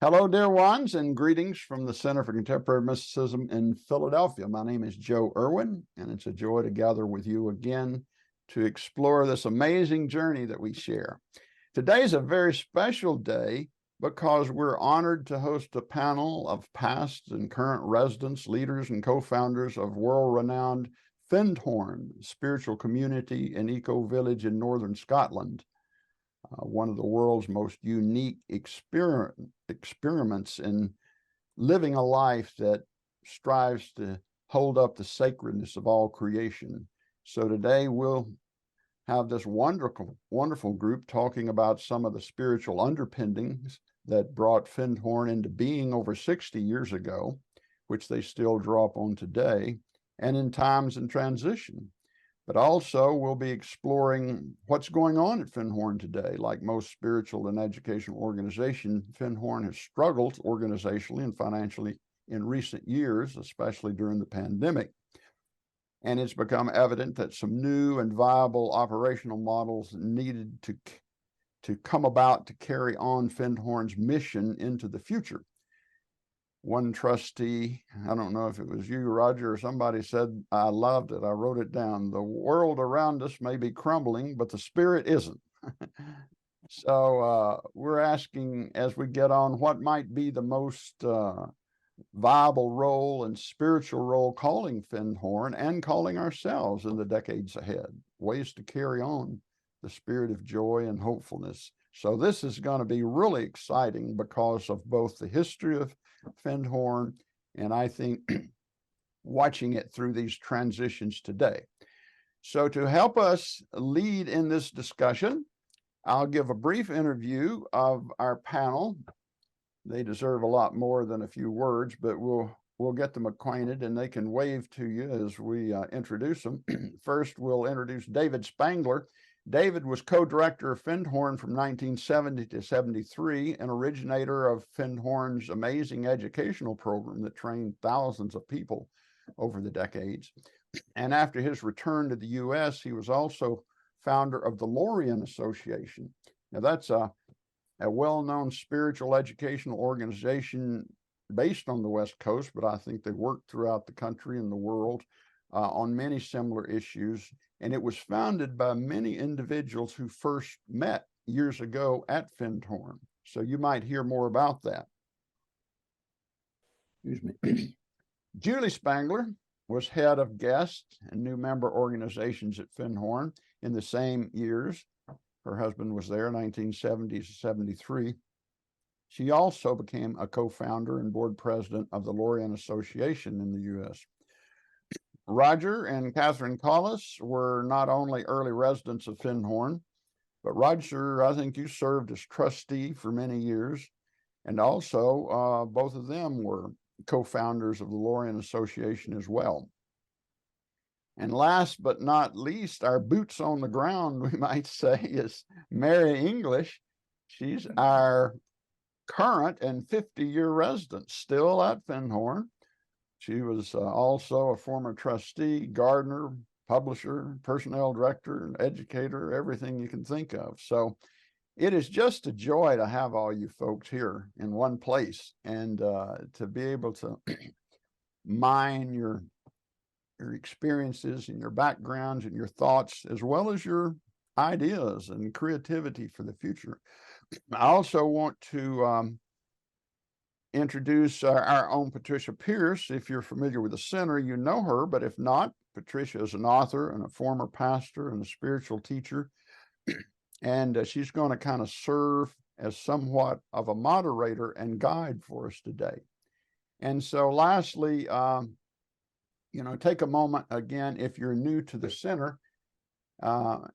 Hello, dear ones, and greetings from the Center for Contemporary Mysticism in Philadelphia. My name is Joe Irwin, and it's a joy to gather with you again to explore this amazing journey that we share. Today is a very special day because we're honored to host a panel of past and current residents, leaders, and co-founders of world-renowned Findhorn spiritual community and eco-village in northern Scotland. One of the world's most unique experiments in living a life that strives to hold up the sacredness of all creation. So today we'll have this wonderful group talking about some of the spiritual underpinnings that brought Findhorn into being over 60 years ago, which they still draw upon today, and in times in transition. But also we'll be exploring what's going on at Findhorn today. Like most spiritual and educational organizations, Findhorn has struggled organizationally and financially in recent years, especially during the pandemic. And it's become evident that some new and viable operational models needed to come about to carry on Findhorn's mission into the future. One trustee, I don't know if it was you, Roger, or somebody said, I loved it. I wrote it down. The world around us may be crumbling, but the spirit isn't. So we're asking as we get on, what might be the most viable role and spiritual role calling Findhorn and calling ourselves in the decades ahead, ways to carry on the spirit of joy and hopefulness. So this is going to be really exciting because of both the history of Findhorn and I think watching it through these transitions today. So to help us lead in this discussion, I'll give a brief interview of our panel. They deserve a lot more than a few words, but we'll get them acquainted and they can wave to you as we introduce them. First, we'll introduce David Spangler. David was co-director of Findhorn from 1970 to 73, an originator of Findhorn's amazing educational program that trained thousands of people over the decades. And after his return to the U.S., he was also founder of the Lorien Association. Now, that's a well-known spiritual educational organization based on the West Coast, but I think they work throughout the country and the world on many similar issues. And it was founded by many individuals who first met years ago at Findhorn. So you might hear more about that. Excuse me. Julie Spangler was head of guest and new member organizations at Findhorn in the same years. Her husband was there, 1970 to 73. She also became a co-founder and board president of the Lorien Association in the U.S. Roger and Catherine Collis were not only early residents of Findhorn, but Roger, I think you served as trustee for many years, and also both of them were co-founders of the Lorien Association as well. And last but not least, our boots on the ground, we might say, is Mary English. She's our current and 50-year resident, still at Findhorn. She was also a former trustee, gardener, publisher, personnel director, and educator, everything you can think of. So it is just a joy to have all you folks here in one place and to be able to mine your experiences and your backgrounds and your thoughts, as well as your ideas and creativity for the future. I also want to introduce our own Patricia Pierce. If you're familiar with the center, you know her, but if not, Patricia is an author and a former pastor and a spiritual teacher. And she's going to kind of serve as somewhat of a moderator and guide for us today. And so lastly, take a moment again, if you're new to the center,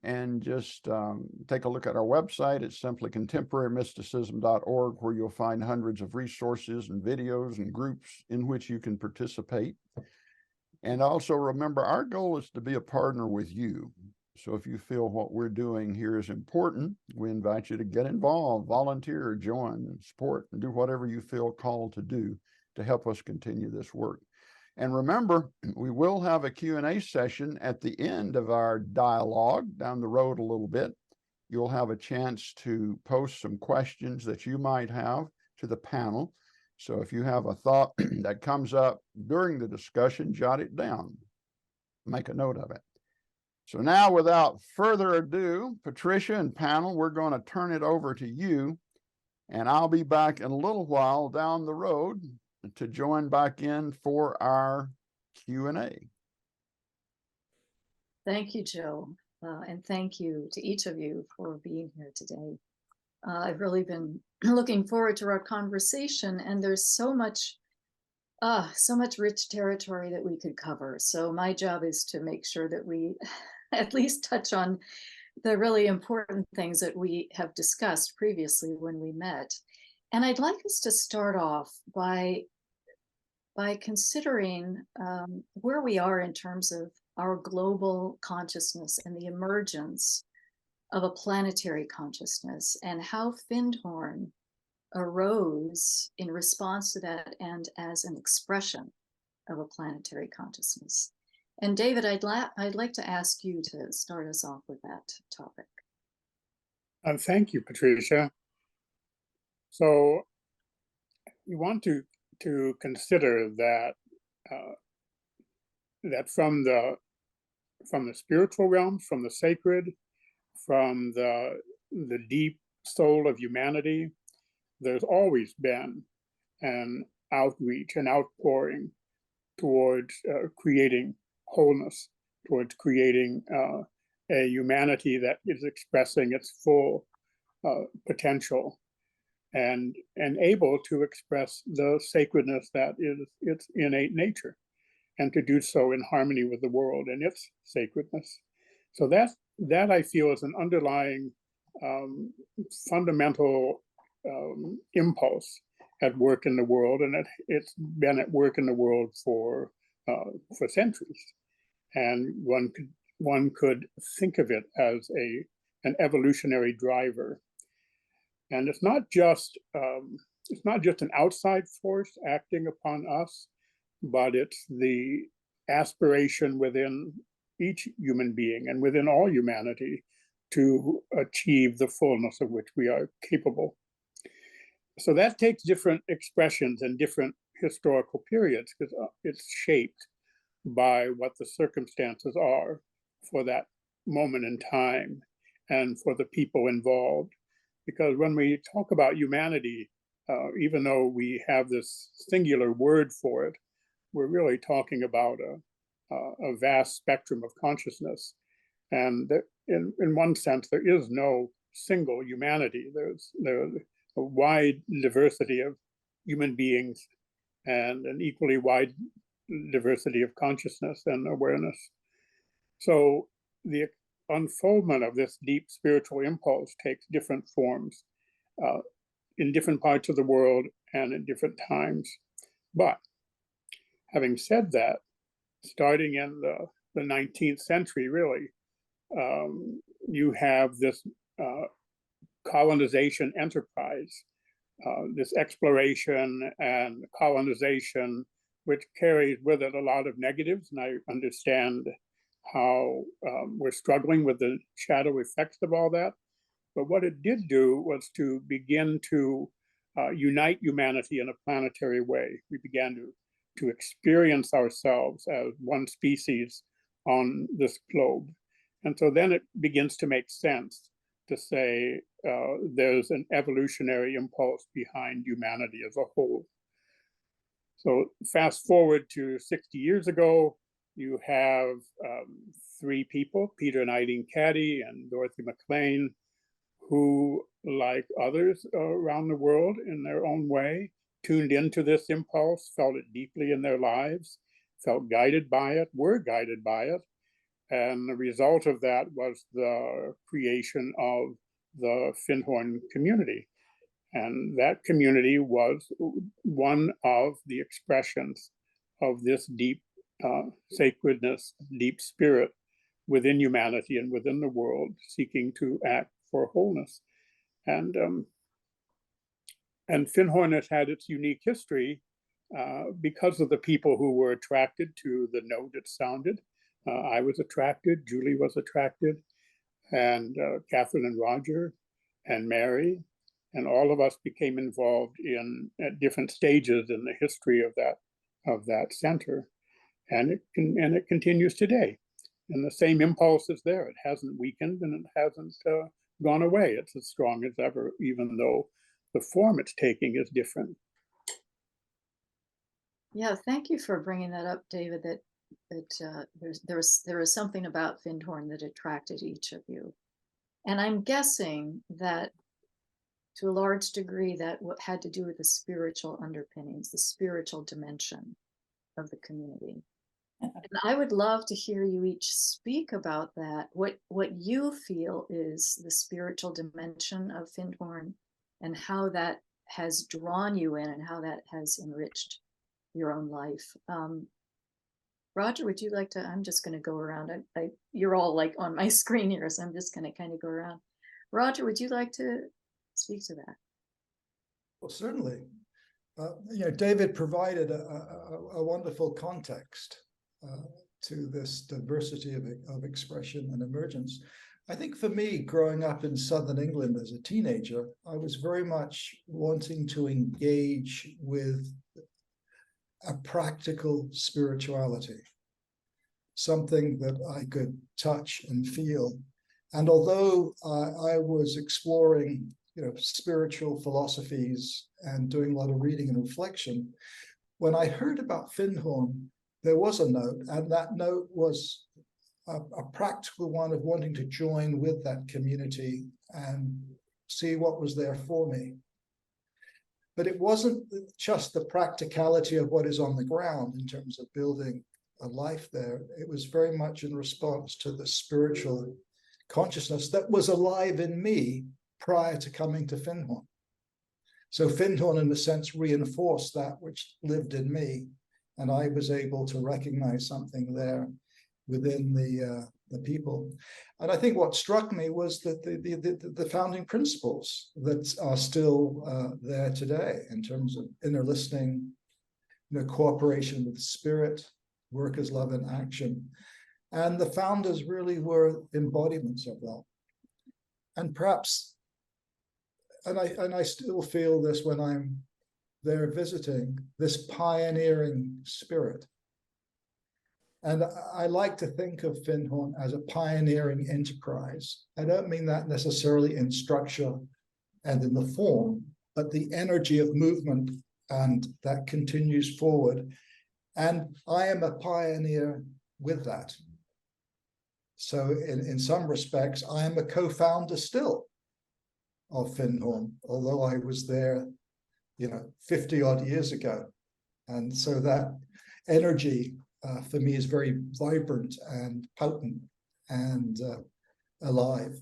and just take a look at our website. It's simply contemporarymysticism.org, where you'll find hundreds of resources and videos and groups in which you can participate. And also remember, our goal is to be a partner with you. So if you feel what we're doing here is important, we invite you to get involved, volunteer, join, and support, and do whatever you feel called to do to help us continue this work. And remember, we will have a Q&A session at the end of our dialogue down the road a little bit. You'll have a chance to post some questions that you might have to the panel. So if you have a thought that comes up during the discussion, jot it down, make a note of it. So now, without further ado, Patricia and panel, we're going to turn it over to you, and I'll be back in a little while down the road to join back in for our Q&A. Thank you, Joe, and thank you to each of you for being here today. I've really been looking forward to our conversation, and there's so much rich territory that we could cover. So my job is to make sure that we at least touch on the really important things that we have discussed previously when we met. And I'd like us to start off by considering where we are in terms of our global consciousness and the emergence of a planetary consciousness, and how Findhorn arose in response to that and as an expression of a planetary consciousness. And David, I'd like to ask you to start us off with that topic. Thank you, Patricia. So we want to consider that that from the spiritual realm, from the sacred, from the deep soul of humanity, there's always been an outreach, an outpouring towards creating wholeness, towards creating a humanity that is expressing its full potential and able to express the sacredness that is its innate nature, and to do so in harmony with the world and its sacredness. So that I feel is an underlying fundamental impulse at work in the world, and it's been at work in the world for centuries. And one could think of it as an evolutionary driver. And it's not just an outside force acting upon us, but it's the aspiration within each human being and within all humanity to achieve the fullness of which we are capable. So that takes different expressions in different historical periods, because it's shaped by what the circumstances are for that moment in time and for the people involved. Because when we talk about humanity, even though we have this singular word for it, we're really talking about a vast spectrum of consciousness. And in one sense, there is no single humanity. There's a wide diversity of human beings and an equally wide diversity of consciousness and awareness. So the unfoldment of this deep spiritual impulse takes different forms in different parts of the world and at different times. But having said that, starting in the 19th century, really, you have this colonization enterprise, this exploration and colonization, which carries with it a lot of negatives. And I understand how we're struggling with the shadow effects of all that. But what it did do was to begin to unite humanity in a planetary way. We began to experience ourselves as one species on this globe. And so then it begins to make sense to say there's an evolutionary impulse behind humanity as a whole. So fast forward to 60 years ago, you have three people, Peter and Eileen Caddy and Dorothy McLean, who, like others around the world in their own way, tuned into this impulse, felt it deeply in their lives, felt guided by it, were guided by it. And the result of that was the creation of the Findhorn community. And that community was one of the expressions of this deep sacredness, deep spirit within humanity and within the world, seeking to act for wholeness. And Findhorn has had its unique history because of the people who were attracted to the note it sounded. I was attracted, Julie was attracted, and Catherine and Roger and Mary and all of us became involved in at different stages in the history of that center, and it continues today. And the same impulse is there. It hasn't weakened and it hasn't gone away. It's as strong as ever, even though the form it's taking is different. Yeah, thank you for bringing that up, David. There was something about Findhorn that attracted each of you, and I'm guessing that to a large degree that what had to do with the spiritual underpinnings, the spiritual dimension of the community. And I would love to hear you each speak about that. What you feel is the spiritual dimension of Findhorn, and how that has drawn you in, and how that has enriched your own life. Roger, would you like to? I'm just going to go around. You're all like on my screen here, so I'm just going to kind of go around. Roger, would you like to speak to that? Well, certainly. David provided a wonderful context to this diversity of expression and emergence. I think for me, growing up in Southern England as a teenager, I was very much wanting to engage with a practical spirituality, something that I could touch and feel. And although I was exploring, spiritual philosophies and doing a lot of reading and reflection, when I heard about Findhorn, there was a note, and that note was a practical one of wanting to join with that community and see what was there for me. But it wasn't just the practicality of what is on the ground in terms of building a life there. It was very much in response to the spiritual consciousness that was alive in me prior to coming to Findhorn. So Findhorn, in a sense, reinforced that which lived in me, and I was able to recognize something there within the people. And I think what struck me was that the founding principles that are still there today in terms of inner listening, cooperation with the spirit, work as love in action. And the founders really were embodiments of that. And perhaps, and I still feel this when I'm there visiting, this pioneering spirit. And I like to think of Findhorn as a pioneering enterprise. I don't mean that necessarily in structure and in the form, but the energy of movement, and that continues forward. And I am a pioneer with that. So in some respects, I am a co-founder still of Findhorn, although I was there, 50 odd years ago. And so that energy for me is very vibrant and potent and alive.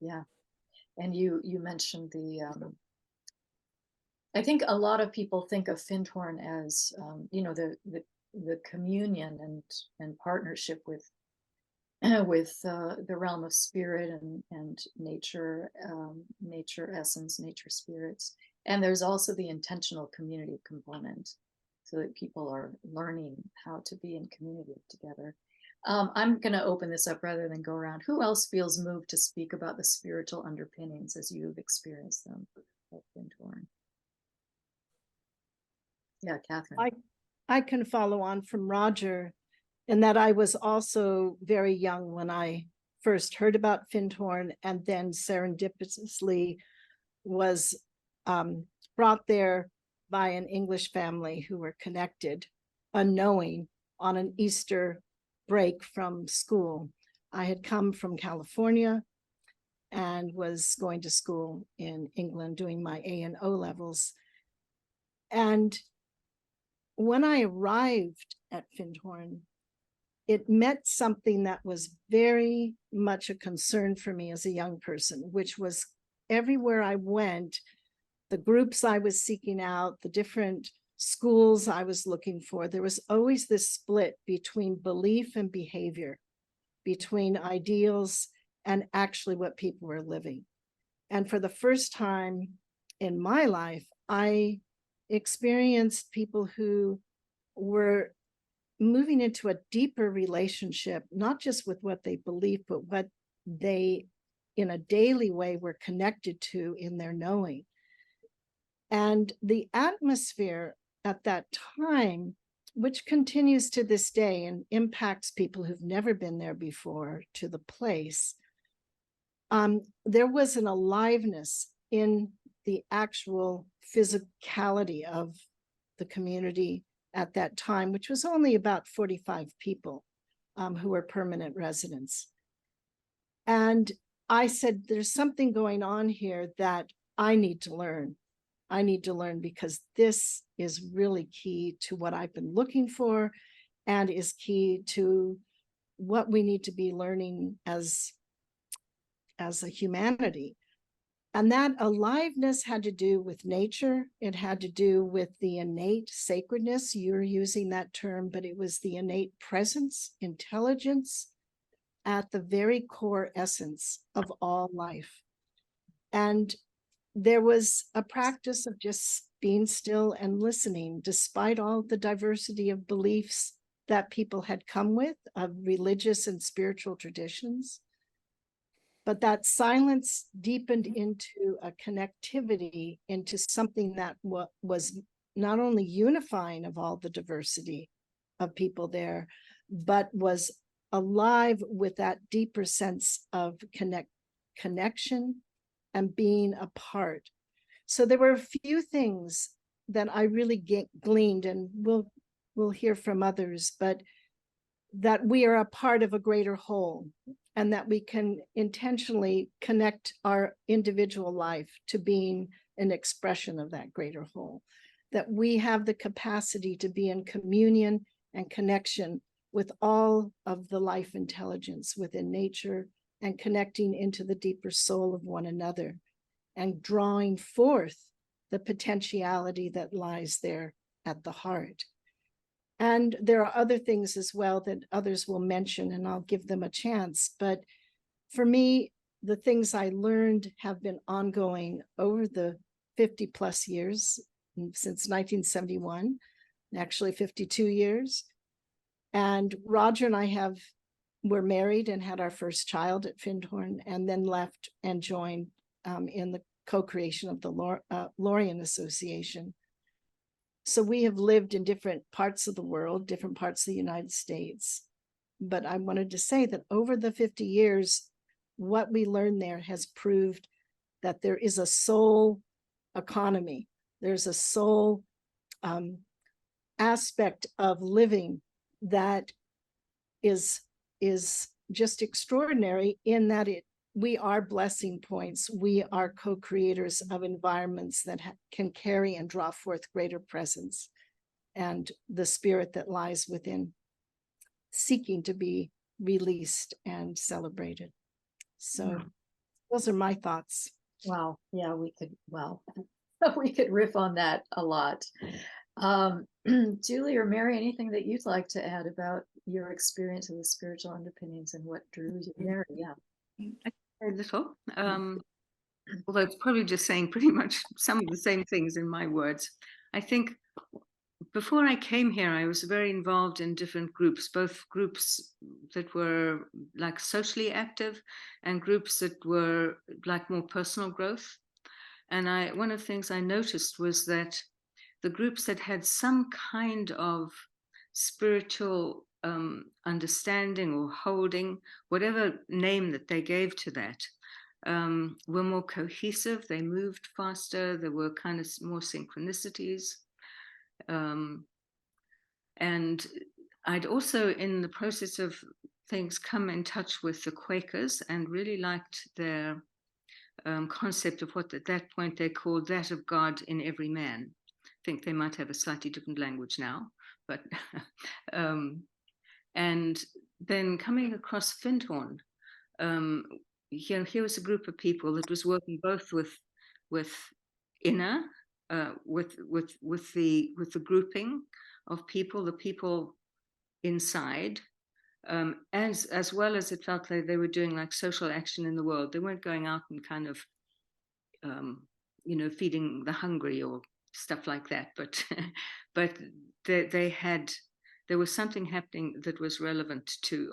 Yeah, and you mentioned I think a lot of people think of Findhorn as the communion and partnership with the realm of spirit and nature, nature essence, nature spirits. And there's also the intentional community component, so that people are learning how to be in community together. I'm going to open this up rather than go around. Who else feels moved to speak about the spiritual underpinnings as you've experienced them at Findhorn? Yeah, Catherine. I can follow on from Roger in that I was also very young when I first heard about Findhorn, and then serendipitously was brought there by an English family who were connected, unknowing, on an Easter break from school. I had come from California and was going to school in England doing my A and O levels. And when I arrived at Findhorn, it met something that was very much a concern for me as a young person, which was everywhere I went, the groups I was seeking out, the different schools I was looking for, there was always this split between belief and behavior, between ideals and actually what people were living. And for the first time in my life, I experienced people who were moving into a deeper relationship, not just with what they believe, but what they in a daily way were connected to in their knowing. And the atmosphere at that time, which continues to this day and impacts people who've never been there before to the place, there was an aliveness in the actual physicality of the community at that time, which was only about 45 people who were permanent residents. And I said, there's something going on here that I need to learn. I need to learn, because this is really key to what I've been looking for and is key to what we need to be learning as a humanity. And that aliveness had to do with nature. It had to do with the innate sacredness. You're using that term, but it was the innate presence, intelligence at the very core essence of all life. And there was a practice of just being still and listening, despite all the diversity of beliefs that people had come with, of religious and spiritual traditions. But that silence deepened into a connectivity, into something that was not only unifying of all the diversity of people there, but was alive with that deeper sense of connection and being a part. So there were a few things that I really gleaned, and we'll hear from others, but that we are a part of a greater whole, and that we can intentionally connect our individual life to being an expression of that greater whole, that we have the capacity to be in communion and connection with all of the life intelligence within nature, and connecting into the deeper soul of one another, and drawing forth the potentiality that lies there at the heart. And there are other things as well that others will mention, and I'll give them a chance. But for me, the things I learned have been ongoing over the 50 plus years, since 1971, actually 52 years. And Roger and I were married and had our first child at Findhorn, and then left and joined in the co-creation of the Lorien Association. So we have lived in different parts of the world, different parts of the United States. But I wanted to say that over the 50 years, what we learned there has proved that there is a soul economy. There's a soul aspect of living that is just extraordinary, in that we are blessing points. We are co-creators of environments that can carry and draw forth greater presence, and the spirit that lies within, seeking to be released and celebrated. So those are my thoughts. Wow. Yeah, we could riff on that a lot. Julie or Mary, anything that you'd like to add about your experience of the spiritual underpinnings and what drew you there? Yeah. Very little, although it's probably just saying pretty much some of the same things in my words. I think before I came here, I was very involved in different groups, both groups that were like socially active and groups that were like more personal growth. And one of the things I noticed was that the groups that had some kind of spiritual understanding or holding, whatever name that they gave to that, were more cohesive. They moved faster. There were kind of more synchronicities. And I'd also, in the process of things, come in touch with the Quakers, and really liked their concept of what at that point they called that of God in every man. I think they might have a slightly different language now, but and then coming across Findhorn, here was a group of people that was working both with inner, with the grouping of people, the people inside, as well as it felt like they were doing like social action in the world. They weren't going out and kind of, feeding the hungry or stuff like that, but there was something happening that was relevant to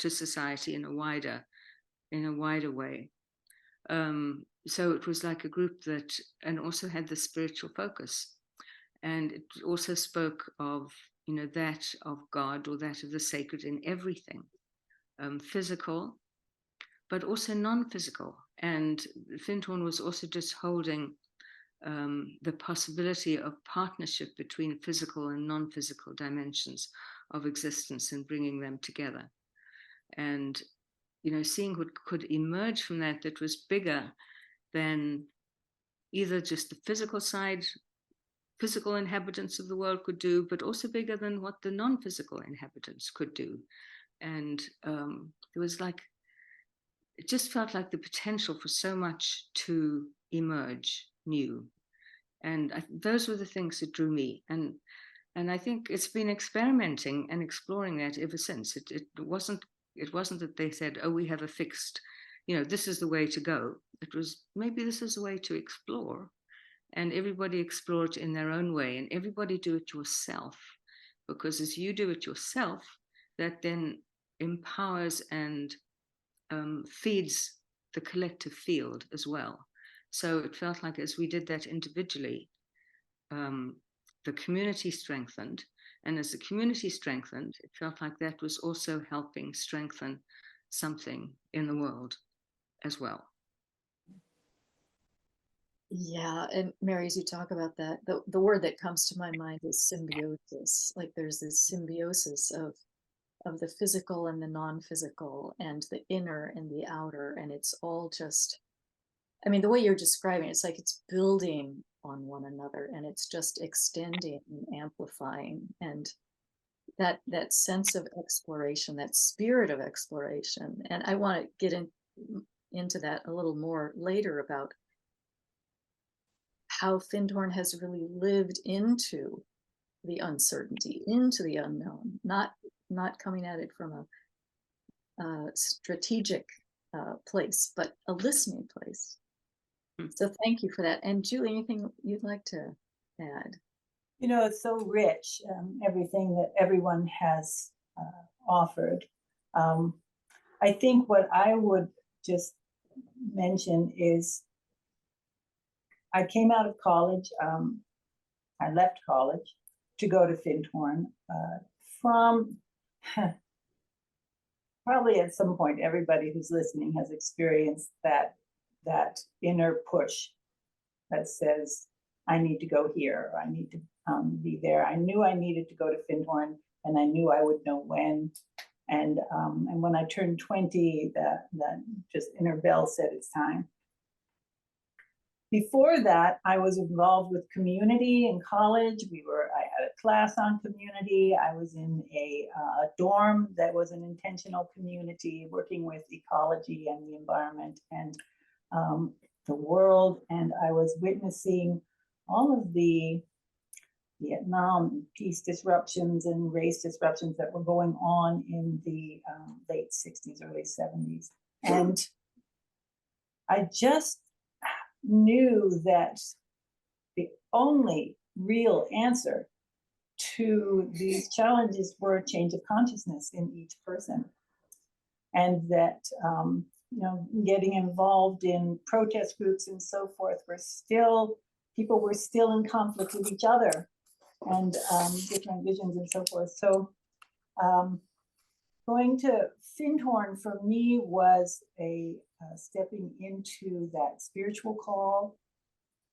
society in a wider way. So it was like a group that, and also had the spiritual focus. And it also spoke of, you know, that of God or that of the sacred in everything, physical, but also non-physical. And Findhorn was also just holding the possibility of partnership between physical and non-physical dimensions of existence and bringing them together. And, you know, seeing what could emerge from that that was bigger than either just the physical side, physical inhabitants of the world could do, but also bigger than what the non-physical inhabitants could do. And there was like, it just felt like the potential for so much to emerge new. And those were the things that drew me. And I think it's been experimenting and exploring that ever since. It wasn't that they said, oh, we have a fixed, you know, this is the way to go. It was, maybe this is the way to explore. And everybody explore it in their own way, and everybody do it yourself. Because as you do it yourself, that then empowers and feeds the collective field as well. So it felt like as we did that individually, the community strengthened. And as the community strengthened, it felt like that was also helping strengthen something in the world as well. Yeah, and Mary, as you talk about that, the word that comes to my mind is symbiosis. Like there's this symbiosis of the physical and the non-physical, and the inner and the outer, and it's all just, I mean, the way you're describing it, it's like it's building on one another, and it's just extending and amplifying, and that sense of exploration, that spirit of exploration. And I want to get into that a little more later about how Findhorn has really lived into the uncertainty, into the unknown, not coming at it from a strategic place, but a listening place. So thank you for that. And Julie, anything you'd like to add? You know, it's so rich, everything that everyone has offered. I think what I would just mention is I came out of college. I left college to go to Findhorn from probably at some point, everybody who's listening has experienced that inner push that says, I need to go here, or I need to be there. I knew I needed to go to Findhorn, and I knew I would know when. And when I turned 20, that just inner bell said it's time. Before that, I was involved with community in college. I had a class on community. I was in a dorm that was an intentional community, working with ecology and the environment and the world. And I was witnessing all of the Vietnam peace disruptions and race disruptions that were going on in the late 60s, early 70s. And I just knew that the only real answer to these challenges were a change of consciousness in each person. And that, you know, getting involved in protest groups and so forth people were still in conflict with each other and different visions and so forth. So going to Findhorn for me was a stepping into that spiritual call,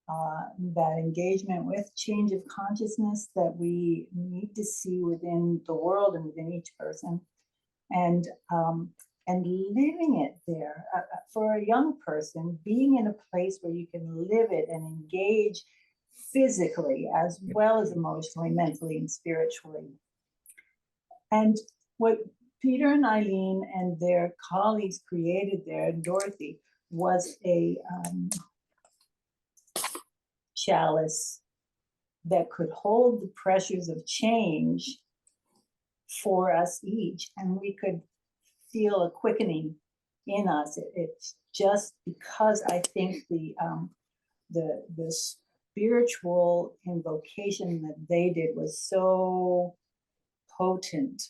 that engagement with change of consciousness that we need to see within the world and within each person, and living it there. For a young person, being in a place where you can live it and engage physically as well as emotionally, mentally, and spiritually. And what Peter and Eileen and their colleagues created there, and Dorothy, was a chalice that could hold the pressures of change for us each, and we could feel a quickening in us. It's just because I think the spiritual invocation that they did was so potent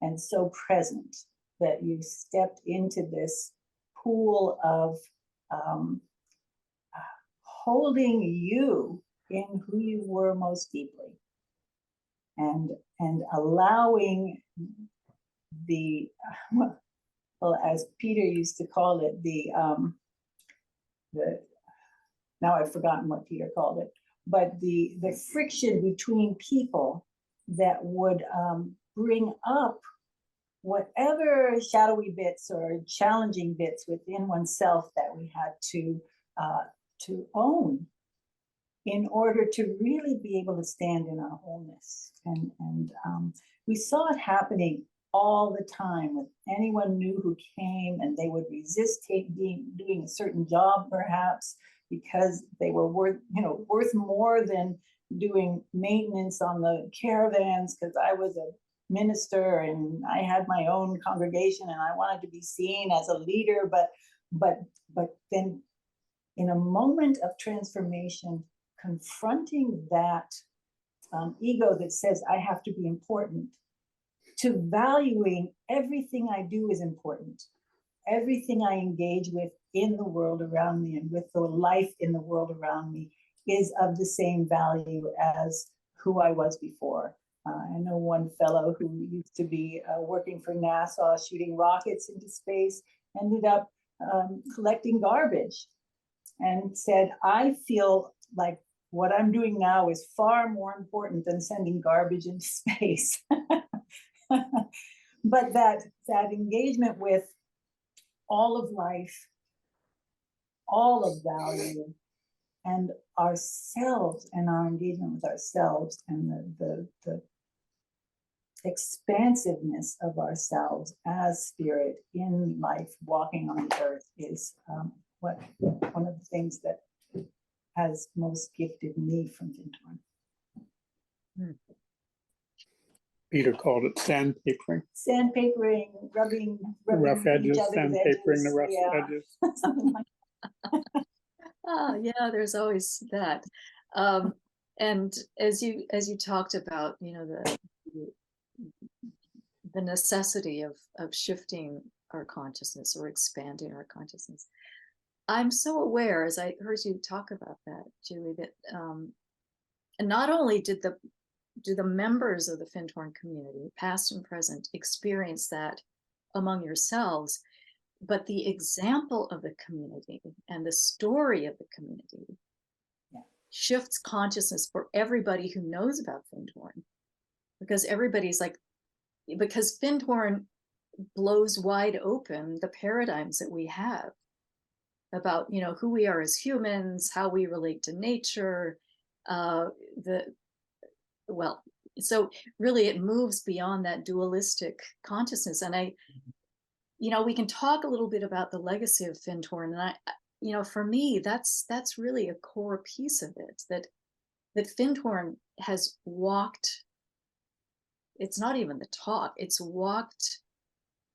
and so present that you stepped into this pool of um, holding you in who you were most deeply, and allowing the well, as Peter used to call it, the now I've forgotten what Peter called it, but the friction between people that would bring up whatever shadowy bits or challenging bits within oneself that we had to own in order to really be able to stand in our wholeness. And we saw it happening all the time with anyone new who came, and they would resist doing a certain job perhaps because they were worth more than doing maintenance on the caravans, because I was a minister and I had my own congregation and I wanted to be seen as a leader, but then in a moment of transformation, confronting that ego that says I have to be important, to valuing everything I do is important, everything I engage with in the world around me and with the life in the world around me is of the same value as who I was before. I know one fellow who used to be working for NASA, shooting rockets into space, ended up collecting garbage and said, I feel like what I'm doing now is far more important than sending garbage into space. But that engagement with all of life, all of value, and ourselves, and our engagement with ourselves, and the expansiveness of ourselves as spirit in life, walking on the earth, is one of the things that has most gifted me from Findhorn. Peter called it sandpapering. Sandpapering, rubbing Rough edges, each other's sandpapering the rough yeah. edges. Something like Yeah, there's always that. And as you talked about, the necessity of shifting our consciousness or expanding our consciousness, I'm so aware, as I heard you talk about that, Julie, that and not only do the members of the Findhorn community, past and present, experience that among yourselves, but the example of the community and the story of the community shifts consciousness for everybody who knows about Findhorn, because everybody's like, because Findhorn blows wide open the paradigms that we have about who we are as humans, how we relate to nature, so really it moves beyond that dualistic consciousness. And we can talk a little bit about the legacy of Findhorn, and for me, that's really a core piece of it, that Findhorn has walked. It's not even the talk, it's walked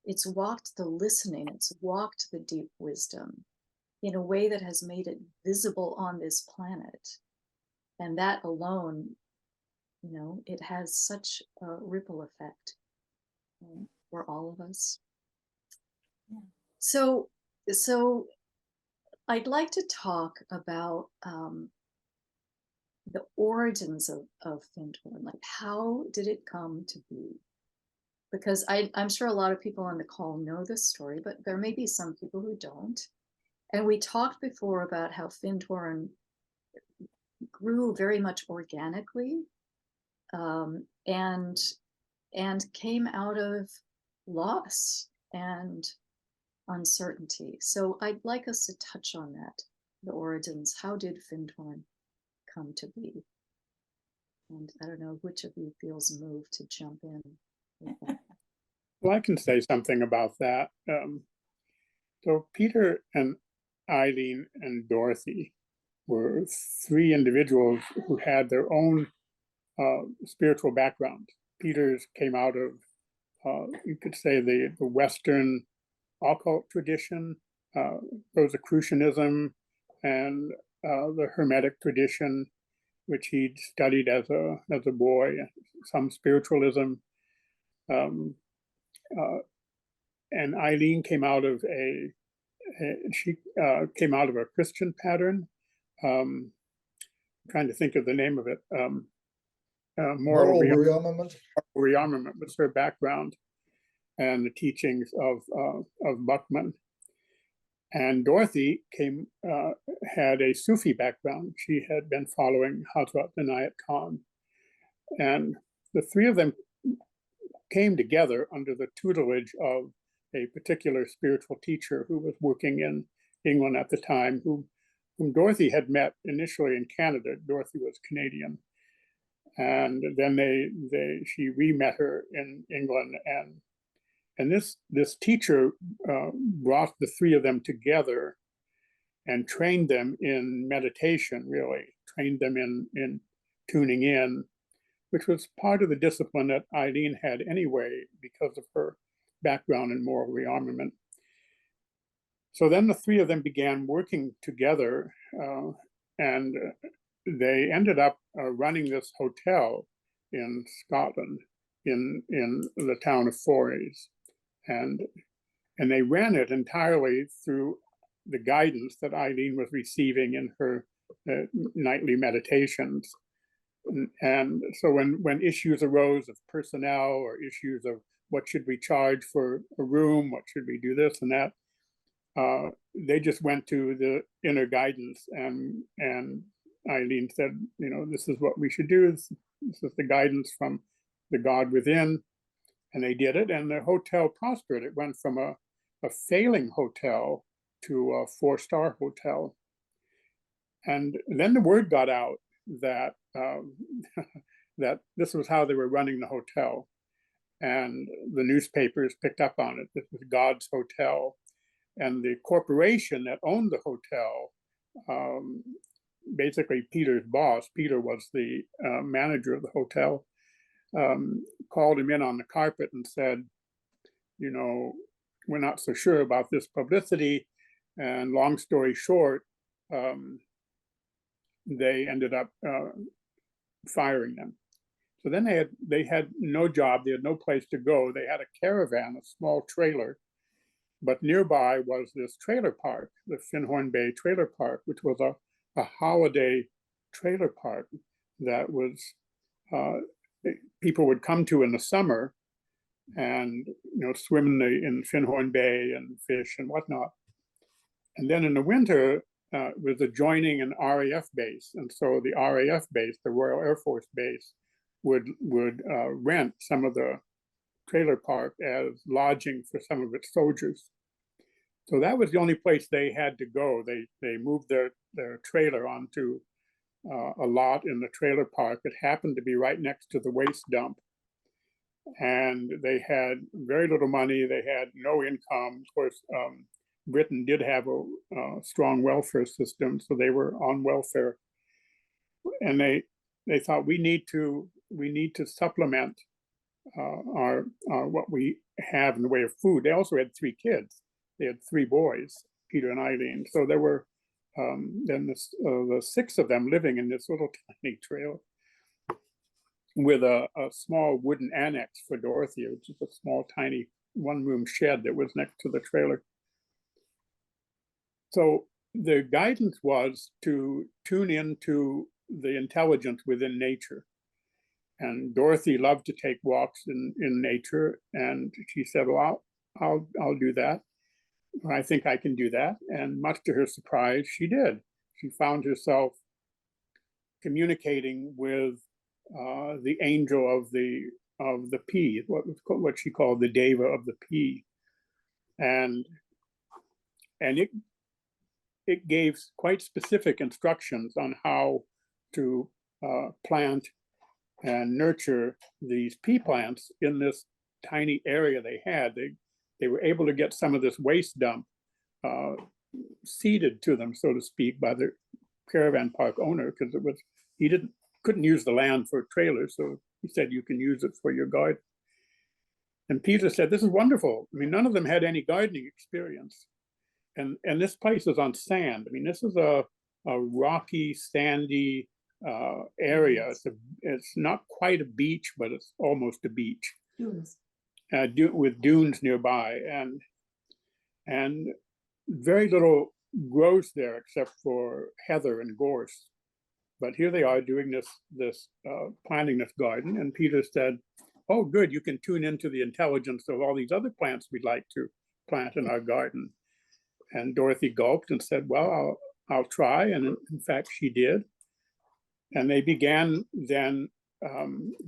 the listening, it's walked the deep wisdom in a way that has made it visible on this planet. And that alone, it has such a ripple effect for all of us. Yeah. So I'd like to talk about the origins of Findhorn. Like, how did it come to be? Because I'm sure a lot of people on the call know this story, but there may be some people who don't. And we talked before about how Findhorn grew very much organically, and came out of loss and uncertainty. So I'd like us to touch on that, the origins. How did Findhorn come to be? And I don't know which of you feels moved to jump in with that. Well, I can say something about that. So Peter and Eileen and Dorothy were three individuals who had their own spiritual background. Peter's came out of, you could say, the Western occult tradition, Rosicrucianism, and the Hermetic tradition, which he'd studied as a boy, some spiritualism. And Eileen came out of she came out of a Christian pattern. Trying to think of the name of it. Moral rearmament. Rearmament was her background, and the teachings of Buckman. And Dorothy had a Sufi background. She had been following Hazrat Inayat Khan. And the three of them came together under the tutelage of a particular spiritual teacher who was working in England at the time, whom Dorothy had met initially in Canada. Dorothy was Canadian. And then she re-met her in England, and this teacher brought the three of them together and trained them in meditation, really trained them in tuning in, which was part of the discipline that Eileen had anyway because of her background in moral rearmament. So then the three of them began working together, and they ended up running this hotel in Scotland, in the town of Forays, and they ran it entirely through the guidance that Eileen was receiving in her nightly meditations. And so when issues arose of personnel or issues of what should we charge for a room, what should we do this and that, they just went to the inner guidance, and Eileen said, this is what we should do. This is the guidance from the God within. And they did it, and the hotel prospered. It went from a failing hotel to a 4-star hotel. And then the word got out that that this was how they were running the hotel. And the newspapers picked up on it. This was God's hotel. And the corporation that owned the hotel, basically Peter's boss, Peter was the manager of the hotel, called him in on the carpet and said, we're not so sure about this publicity. And long story short, they ended up firing them. So then they had no job, they had no place to go. They had a caravan, a small trailer, but nearby was this trailer park, the Findhorn Bay Trailer Park, which was a holiday trailer park that was people would come to in the summer and swim in Findhorn Bay and fish and whatnot. And then in the winter, it was adjoining an RAF base, and so the RAF base, the Royal Air Force Base, would rent some of the trailer park as lodging for some of its soldiers. So that was the only place they had to go. They moved their trailer onto a lot in the trailer park. It happened to be right next to the waste dump. And they had very little money. They had no income. Of course, Britain did have a strong welfare system, so they were on welfare. And they thought we need to supplement our what we have in the way of food. They also had 3 kids. They had 3 boys, Peter and Eileen. So there were then the 6 of them living in this little tiny trailer with a small wooden annex for Dorothy, which is a small tiny 1-room shed that was next to the trailer. So the guidance was to tune into the intelligence within nature. And Dorothy loved to take walks in nature, and she said, well, I'll do that. I think I can do that. And much to her surprise, she did. She found herself communicating with the angel of the pea, what she called the deva of the pea, and it gave quite specific instructions on how to plant and nurture these pea plants in this tiny area they had. They were able to get some of this waste dump seeded to them, so to speak, by the caravan park owner, because he couldn't use the land for trailers, so he said you can use it for your garden. And Peter said, this is wonderful. I mean, none of them had any gardening experience, and this place is on sand. I mean, this is a rocky, sandy area. It's not quite a beach, but it's almost a beach. Dunes. With dunes nearby, and very little grows there except for heather and gorse. But here they are doing this planting this garden, and Peter said, "Oh, good, you can tune into the intelligence of all these other plants we'd like to plant in our garden." And Dorothy gulped and said, "Well, I'll try." And in fact, she did. And they began then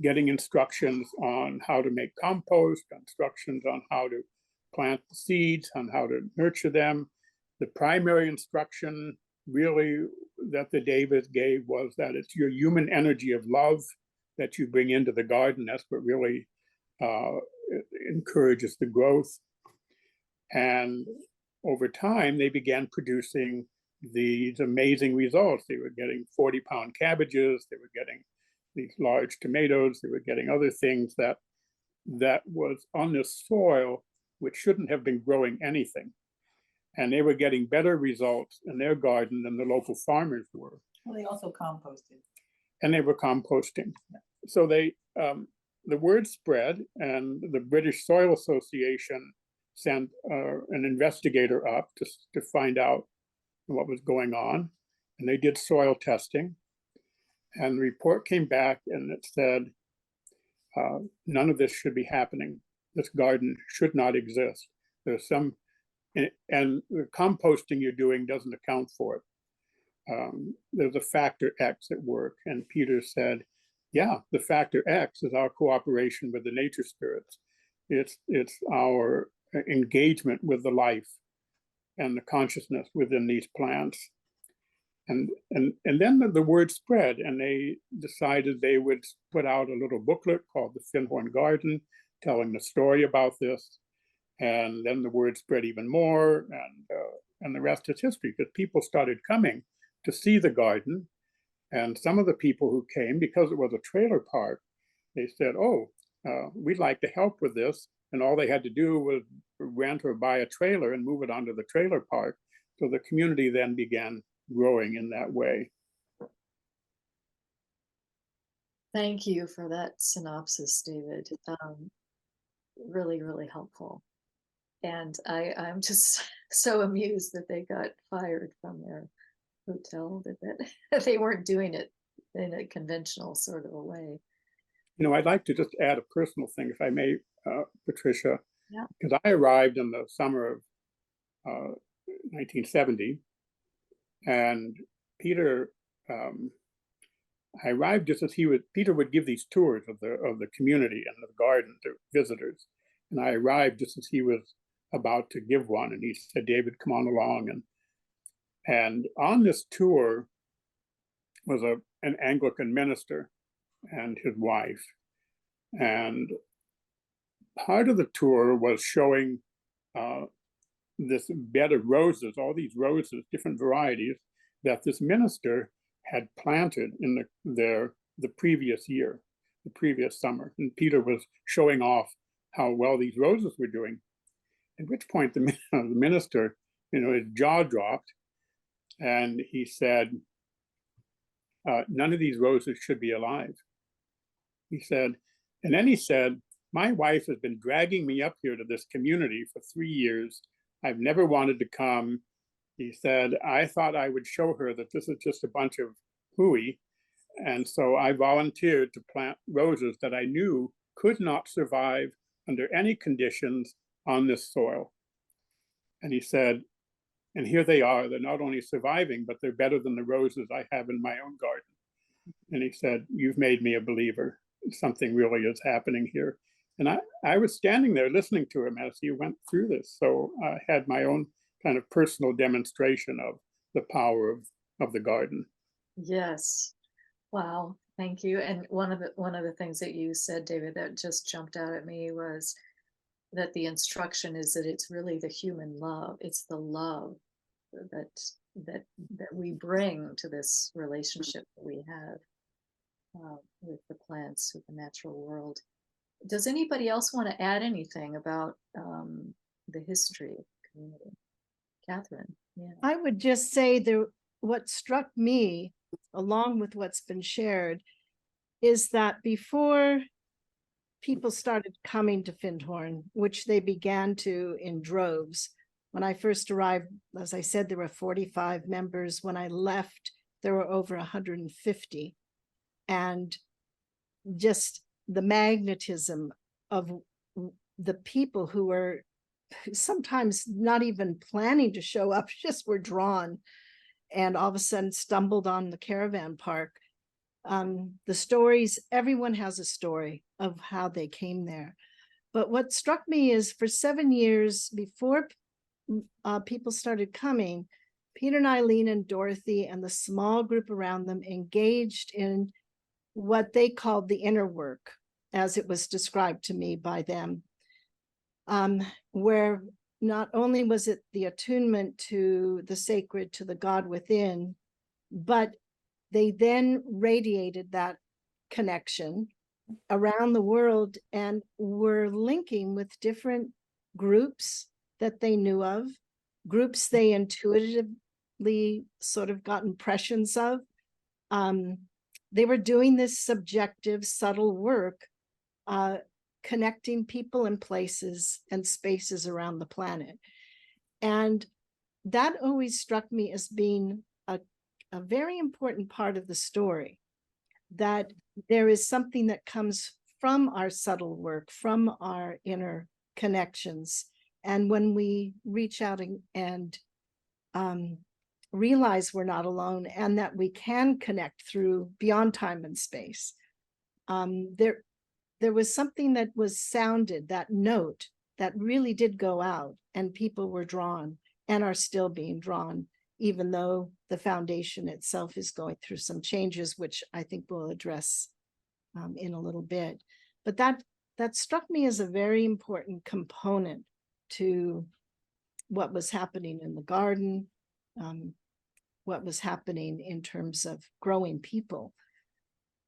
getting instructions on how to make compost, instructions on how to plant the seeds, on how to nurture them. The primary instruction really that the Davids gave was that it's your human energy of love that you bring into the garden. That's what really encourages the growth. And over time, they began producing these amazing results. They were getting 40-pound cabbages, they were getting these large tomatoes, they were getting other things that was on this soil, which shouldn't have been growing anything. And they were getting better results in their garden than the local farmers were. Well, they also composted. And they were composting. So they, the word spread, and the British Soil Association sent an investigator up to find out what was going on. And they did soil testing. And the report came back and it said, none of this should be happening. This garden should not exist. There's some, and the composting you're doing doesn't account for it. There's a factor X at work. And Peter said, yeah, the factor X is our cooperation with the nature spirits. It's our engagement with the life and the consciousness within these plants. And then the word spread, and they decided they would put out a little booklet called the Findhorn Garden, telling the story about this. And then the word spread even more, and the rest is history, because people started coming to see the garden. And some of the people who came, because it was a trailer park, they said, oh, we'd like to help with this. And all they had to do was rent or buy a trailer and move it onto the trailer park. So the community then began growing in that way. Thank you for that synopsis, David. Really, really helpful. And I'm just so amused that they got fired from their hotel, that they weren't doing it in a conventional sort of a way. You know, I'd like to just add a personal thing, if I may, Patricia. Yeah. Because I arrived in the summer of 1970, and Peter, I arrived just as Peter would give these tours of the community and the garden to visitors, and I arrived just as he was about to give one, and he said, David, come on along. And on this tour was an Anglican minister and his wife. And part of the tour was showing this bed of roses, all these roses, different varieties, that this minister had planted in the previous year, the previous summer. And Peter was showing off how well these roses were doing. At which point the minister, his jaw dropped, and he said, none of these roses should be alive. He said, and then he said, my wife has been dragging me up here to this community for 3 years. I've never wanted to come. He said, I thought I would show her that this is just a bunch of hooey. And so I volunteered to plant roses that I knew could not survive under any conditions on this soil. And he said, and here they are. They're not only surviving, but they're better than the roses I have in my own garden. And he said, you've made me a believer. Something really is happening here. And I was standing there listening to him as he went through this. So I had my own kind of personal demonstration of the power of the garden. Yes. Wow. Thank you. And one of the things that you said, David, that just jumped out at me was that the instruction is that it's really the human love. It's the love that we bring to this relationship that we have with the plants, with the natural world. Does anybody else want to add anything about the history of the community? Catherine? Yeah. I would just say what struck me, along with what's been shared, is that before people started coming to Findhorn, which they began to in droves When I first arrived, as I said, there were 45 members. When I left, there were over 150. And just the magnetism of the people who were sometimes not even planning to show up, just were drawn and all of a sudden stumbled on the caravan park. The stories, everyone has a story of how they came there. But what struck me is for 7 years before people started coming, Peter and Eileen and Dorothy and the small group around them engaged in what they called the inner work, as it was described to me by them, where not only was it the attunement to the sacred, to the God within, but they then radiated that connection around the world and were linking with different groups that they knew of, groups they intuitively sort of got impressions of. They were doing this subjective, subtle work, connecting people and places and spaces around the planet. And that always struck me as being a very important part of the story, that there is something that comes from our subtle work, from our inner connections. And when we reach out and realize we're not alone and that we can connect through beyond time and space, there was something that was sounded, that note that really did go out, and people were drawn and are still being drawn, even though the foundation itself is going through some changes, which I think we'll address in a little bit. But that struck me as a very important component to what was happening in the garden, what was happening in terms of growing people.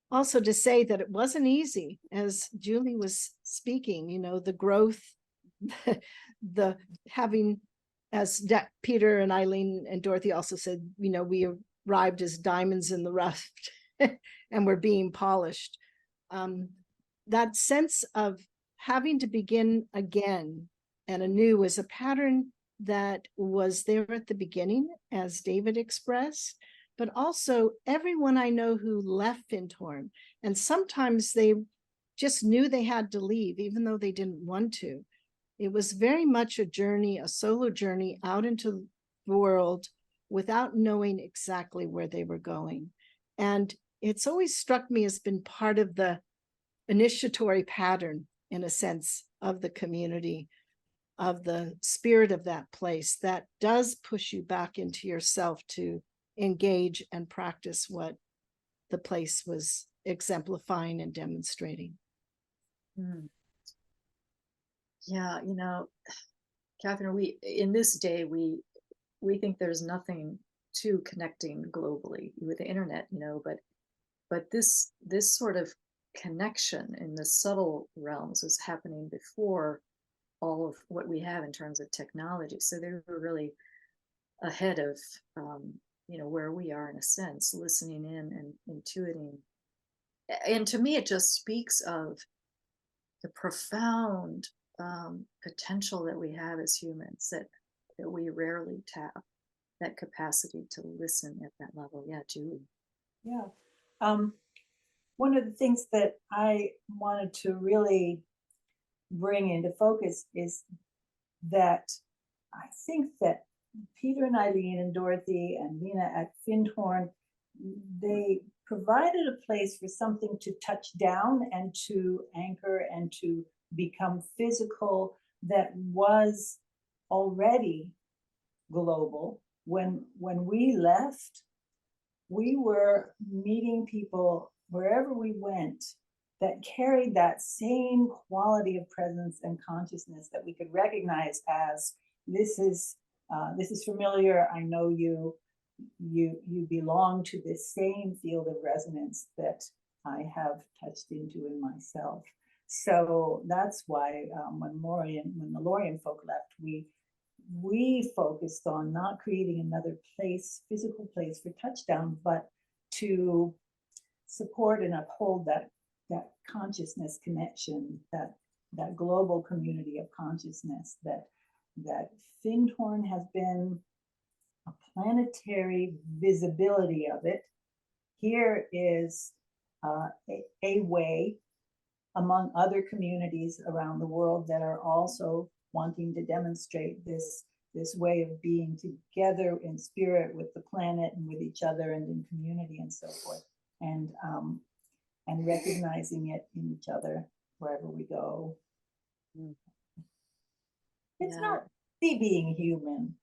Also to say that it wasn't easy, as Julie was speaking, you know, the growth, the having, as Peter and Eileen and Dorothy also said, you know, we arrived as diamonds in the rough and we're being polished. That sense of having to begin again and anew is a pattern that was there at the beginning, as David expressed, but also everyone I know who left Findhorn, and sometimes they just knew they had to leave, even though they didn't want to. It was very much a journey, a solo journey out into the world without knowing exactly where they were going. And it's always struck me as been part of the initiatory pattern, in a sense, of the community, of the spirit of that place that does push you back into yourself to engage and practice what the place was exemplifying and demonstrating. Yeah, you know, Catherine, we in this day we think there's nothing to connecting globally with the internet, you know, but this sort of connection in the subtle realms was happening before all of what we have in terms of technology. So they were really ahead of you know, where we are in a sense, listening in and intuiting. And to me, it just speaks of the profound potential that we have as humans that we rarely tap, that capacity to listen at that level. Yeah, Julie. Yeah. One of the things that I wanted to really bring into focus is that I think that Peter and Eileen and Dorothy and Lena at Findhorn, they provided a place for something to touch down and to anchor and to become physical that was already global. When we left, we were meeting people wherever we went that carried that same quality of presence and consciousness that we could recognize as, this is familiar, I know you belong to this same field of resonance that I have touched into in myself. So that's why when the Lorien folk left, we focused on not creating another place, physical place for touchdown, but to support and uphold that consciousness connection, that global community of consciousness that that Findhorn has been a planetary visibility of it. Here is a way among other communities around the world that are also wanting to demonstrate this way of being together in spirit with the planet and with each other and in community and so forth, and recognizing it in each other wherever we go. It's Yeah. not easy being human.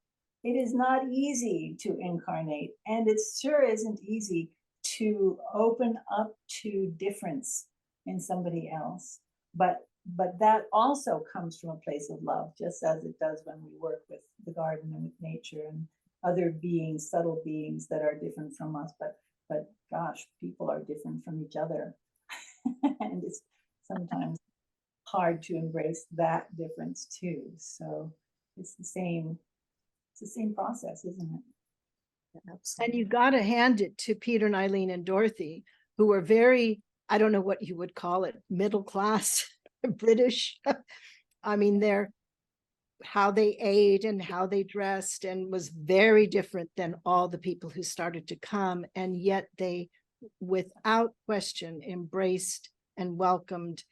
It is not easy to incarnate, and it sure isn't easy to open up to difference in somebody else. But that also comes from a place of love, just as it does when we work with the garden and with nature and other beings, subtle beings that are different from us. But gosh, people are different from each other. And it's sometimes hard to embrace that difference too. So it's the same process, isn't it? Absolutely. And you got to hand it to Peter and Eileen and Dorothy, who were very, I don't know what you would call it, middle class British. I mean, how they ate and how they dressed and was very different than all the people who started to come. And yet they, without question, embraced and welcomed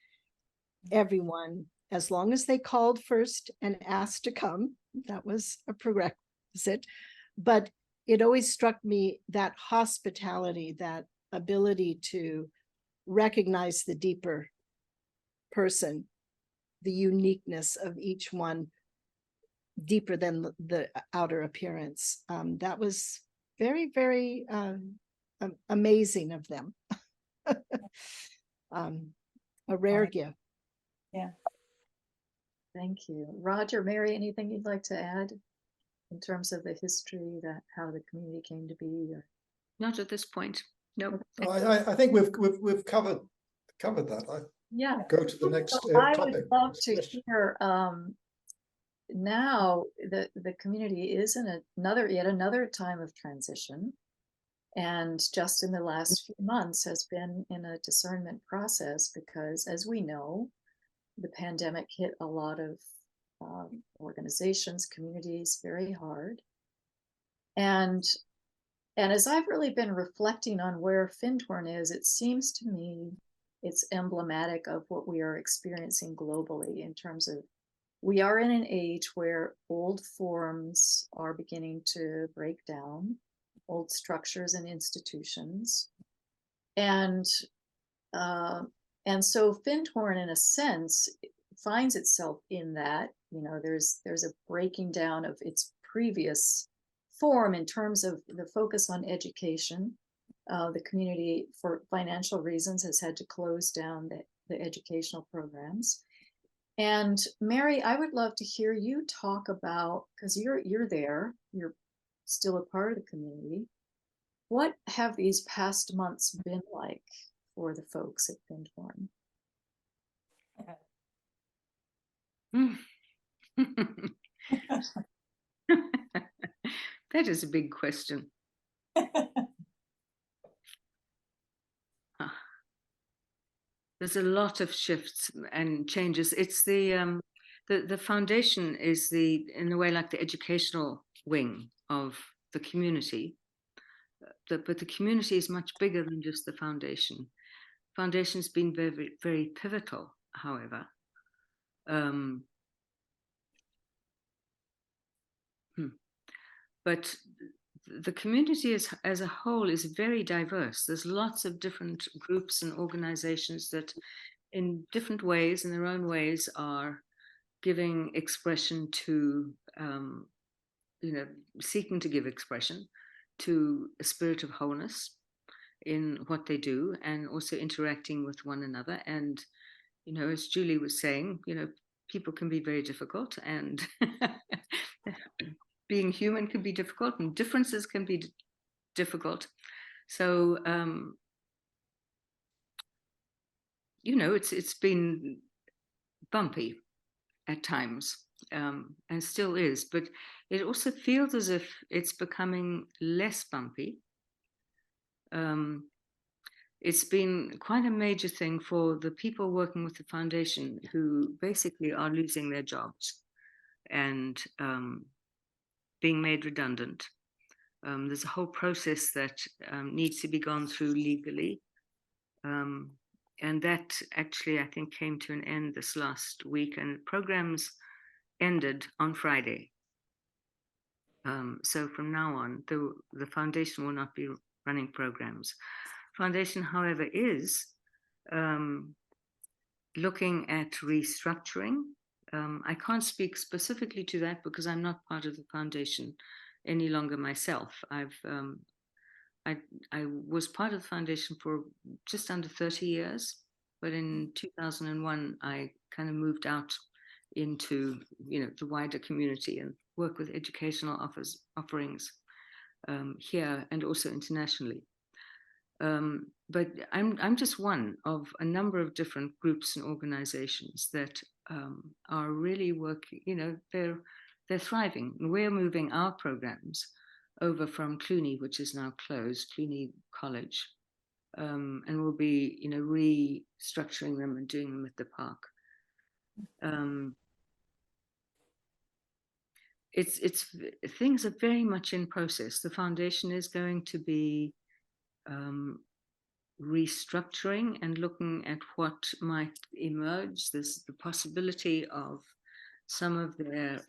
everyone, as long as they called first and asked to come. That was a prerequisite. But it always struck me that hospitality, that ability to recognize the deeper person, the uniqueness of each one, deeper than the outer appearance. That was very, very amazing of them. A rare gift. Yeah. Thank you. Roger, Mary, anything you'd like to add in terms of the history, that how the community came to be? Or... Not at this point. No. I think we've covered that. Yeah. Go to the next I topic. would love to hear. Now the community is in yet another time of transition, and just in the last few months has been in a discernment process, because as we know, the pandemic hit a lot of organizations, communities very hard. And as I've really been reflecting on where Findhorn is, it seems to me it's emblematic of what we are experiencing globally, in terms of we are in an age where old forms are beginning to break down, old structures and institutions. And so Findhorn, in a sense, finds itself in that. There's a breaking down of its previous form in terms of the focus on education. The community, for financial reasons, has had to close down the educational programs. And Mary, I would love to hear you talk about, because you're there, you're still a part of the community. What have these past months been like for the folks at Findhorn? That is a big question. There's a lot of shifts and changes. It's the foundation is in a way like the educational wing of the community. But the community is much bigger than just the foundation. Foundation's been very, very pivotal, however. But the community as a whole is very diverse. There's lots of different groups and organizations that in different ways, in their own ways, are giving expression to, seeking to give expression to a spirit of wholeness in what they do, and also interacting with one another. And, as Julie was saying, people can be very difficult, and being human can be difficult, and differences can be difficult. So, it's been bumpy at times, and still is, but it also feels as if it's becoming less bumpy. It's been quite a major thing for the people working with the foundation, who basically are losing their jobs. and being made redundant. There's a whole process that needs to be gone through legally. And that actually, I think, came to an end this last week, and programs ended on Friday. So from now on, the foundation will not be running programs. Foundation, however, is looking at restructuring. I can't speak specifically to that because I'm not part of the foundation any longer myself. I was part of the foundation for just under 30 years, but in 2001, I kind of moved out into the wider community and work with educational offerings here and also internationally. But I'm just one of a number of different groups and organizations that are really working. They're thriving. We're moving our programs over from Cluny, which is now closed, Cluny College, and we'll be restructuring them and doing them at the park. It's things are very much in process. The foundation is going to be restructuring and looking at what might emerge. There's the possibility of some of their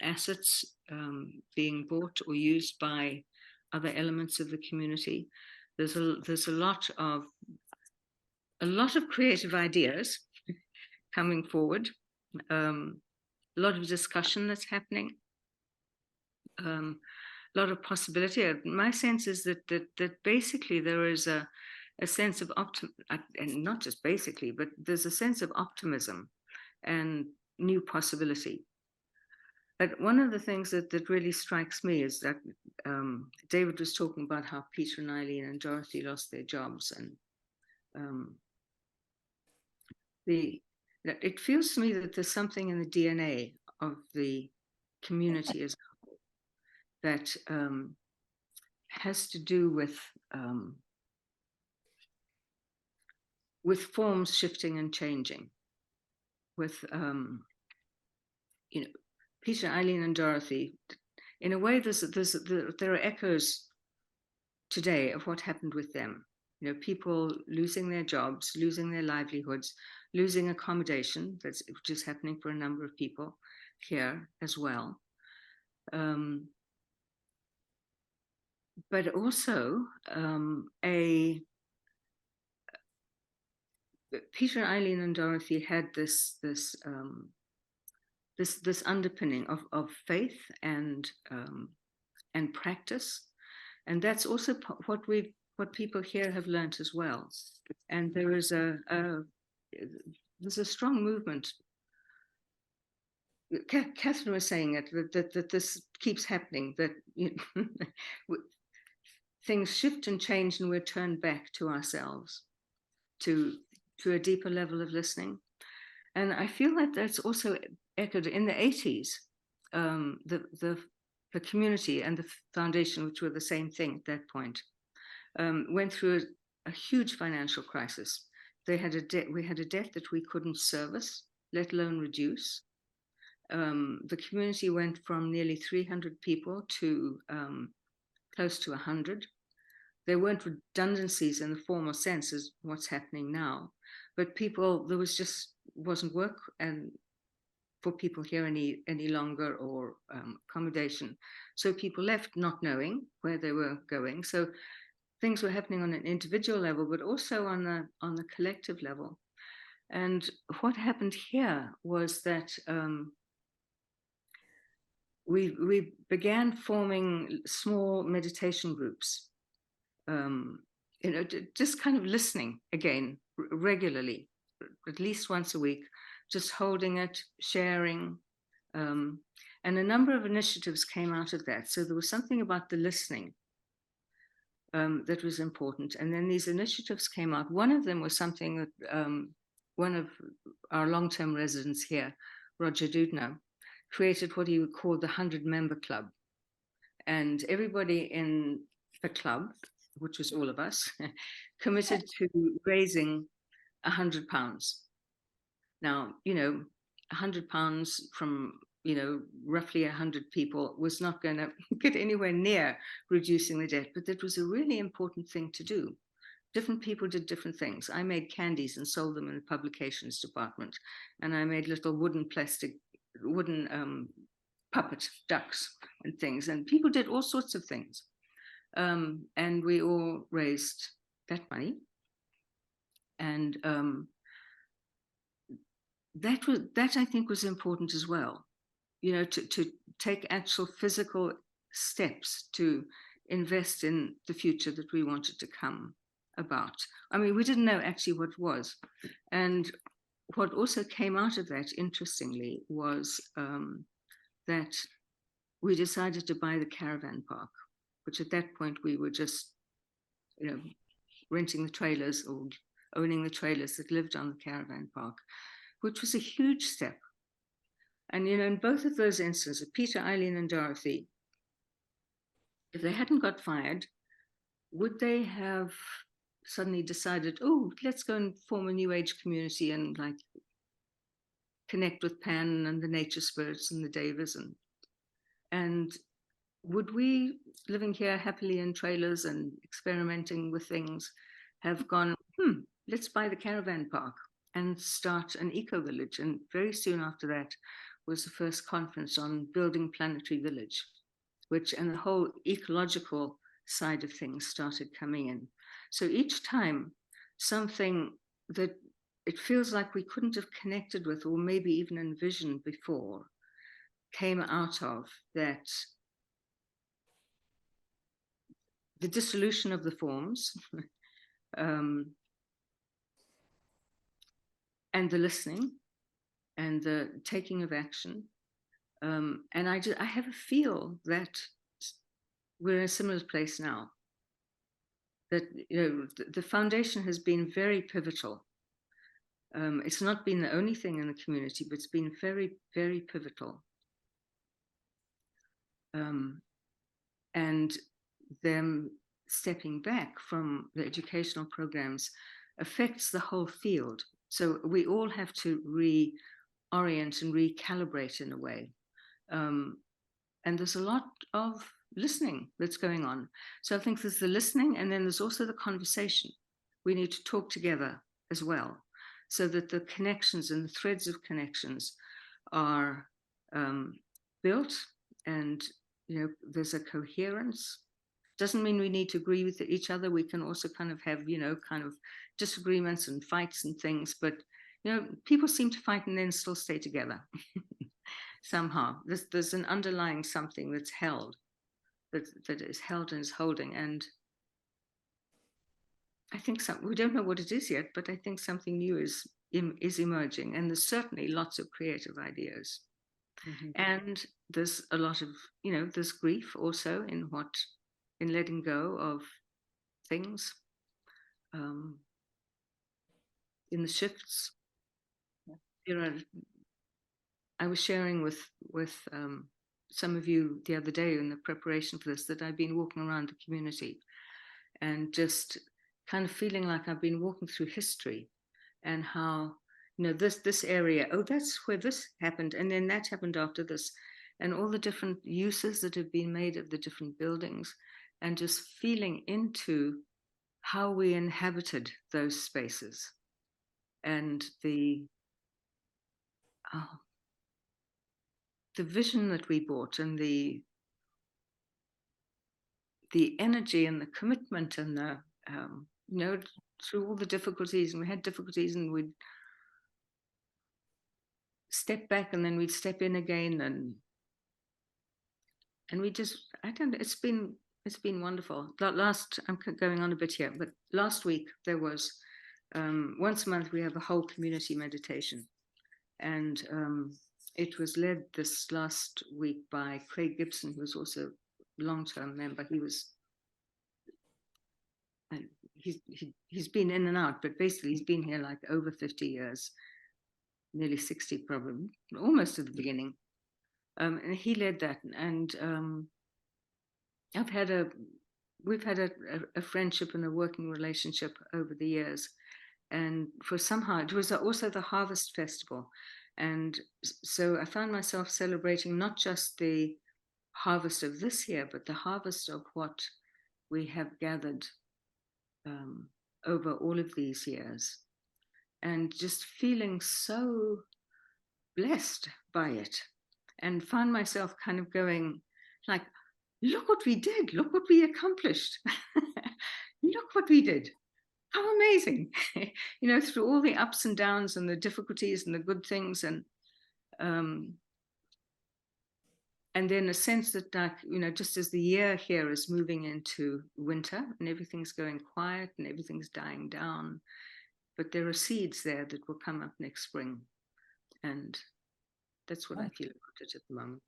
assets being bought or used by other elements of the community. There's a lot of creative ideas coming forward. A lot of discussion that's happening. A lot of possibility. My sense is that basically there is a sense of optimism, and not just basically, but there's a sense of optimism and new possibility. But one of the things that really strikes me is that David was talking about how Peter and Eileen and Dorothy lost their jobs, and it feels to me that there's something in the DNA of the community as a whole that has to do with forms shifting and changing, with Peter, Eileen, and Dorothy. In a way, there are echoes today of what happened with them. People losing their jobs, losing their livelihoods, losing accommodation, which is happening for a number of people here as well. But also Peter, Eileen, and Dorothy had this underpinning of faith and practice, and that's also what people here have learned as well. And there is there's a strong movement. Catherine was saying that this keeps happening, that things shift and change, and we're turned back to ourselves, to a deeper level of listening. And I feel that that's also echoed in the 80s. The community and the foundation, which were the same thing at that point, went through a huge financial crisis. We had a debt that we couldn't service, let alone reduce. The community went from nearly 300 people to close to 100. There weren't redundancies in the formal sense as what's happening now, but there wasn't work and for people here any longer, or accommodation. So people left not knowing where they were going. So things were happening on an individual level, but also on the collective level. And what happened here was that we began forming small meditation groups, just kind of listening again regularly, at least once a week, just holding it, sharing. And a number of initiatives came out of that. So there was something about the listening that was important. And then these initiatives came out. One of them was something that one of our long-term residents here, Roger Dudner, created what he would call the 100-member club. And everybody in the club, which was all of us, committed to raising £100. Now, £100 from roughly 100 people was not going to get anywhere near reducing the debt, but that was a really important thing to do. Different people did different things. I made candies and sold them in the publications department, and I made little wooden puppet ducks and things, and people did all sorts of things, and we all raised that money, and that I think was important as well, to take actual physical steps to invest in the future that we wanted to come about. I mean, we didn't know actually what it was. And what also came out of that, interestingly, was that we decided to buy the caravan park, which at that point we were just, renting the trailers or owning the trailers that lived on the caravan park, which was a huge step. And, in both of those instances, Peter, Eileen, and Dorothy, if they hadn't got fired, would they have suddenly decided, oh, let's go and form a New Age community and connect with Pan and the nature spirits and the Devas, and would we, living here happily in trailers and experimenting with things, have gone, let's buy the caravan park and start an eco-village? And very soon after that was the first conference on building planetary village, and the whole ecological side of things started coming in. So each time something that it feels like we couldn't have connected with or maybe even envisioned before came out of that, the dissolution of the forms, and the listening and the taking of action. And I have a feel that we're in a similar place now, that the foundation has been very pivotal. It's not been the only thing in the community, but it's been very, very pivotal. And them stepping back from the educational programs affects the whole field. So we all have to reorient and recalibrate in a way. And there's a lot of listening that's going on. So I think there's the listening, and then there's also the conversation. We need to talk together as well, so that the connections and the threads of connections are built, and there's a coherence. Doesn't mean we need to agree with each other. We can also kind of have kind of disagreements and fights and things, but people seem to fight and then still stay together. Somehow there's an underlying something that's held, that is held and is holding. And I think we don't know what it is yet, but I think something new is emerging, and there's certainly lots of creative ideas. Mm-hmm. And there's a lot of there's grief also in letting go of things, in the shifts. I was sharing with some of you the other day in the preparation for this that I've been walking around the community and just kind of feeling like I've been walking through history, and how this area, oh, that's where this happened, and then that happened after this, and all the different uses that have been made of the different buildings, and just feeling into how we inhabited those spaces, and the vision that we brought, and the energy and the commitment, and the through all the difficulties, and we had difficulties, and we'd step back and then we'd step in again, and we just, I don't know, it's been wonderful. I'm going on a bit here, but last week there was, once a month we have a whole community meditation, and it was led this last week by Craig Gibson, who was also a long-term member. He's been in and out, but basically he's been here like over 50 years, nearly 60 probably, almost at the beginning. And he led that, and we've had a friendship and a working relationship over the years. And for somehow, it was also the Harvest Festival, And so I found myself celebrating not just the harvest of this year, but the harvest of what we have gathered over all of these years, and just feeling so blessed by it, and found myself kind of going like, look what we did, look what we accomplished. Look what we did, how amazing. You know, through all the ups and downs and the difficulties and the good things, and then a sense that, like, you know, just as the year here is moving into winter and everything's going quiet and everything's dying down, but there are seeds there that will come up next spring. And that's what I feel about it at the moment.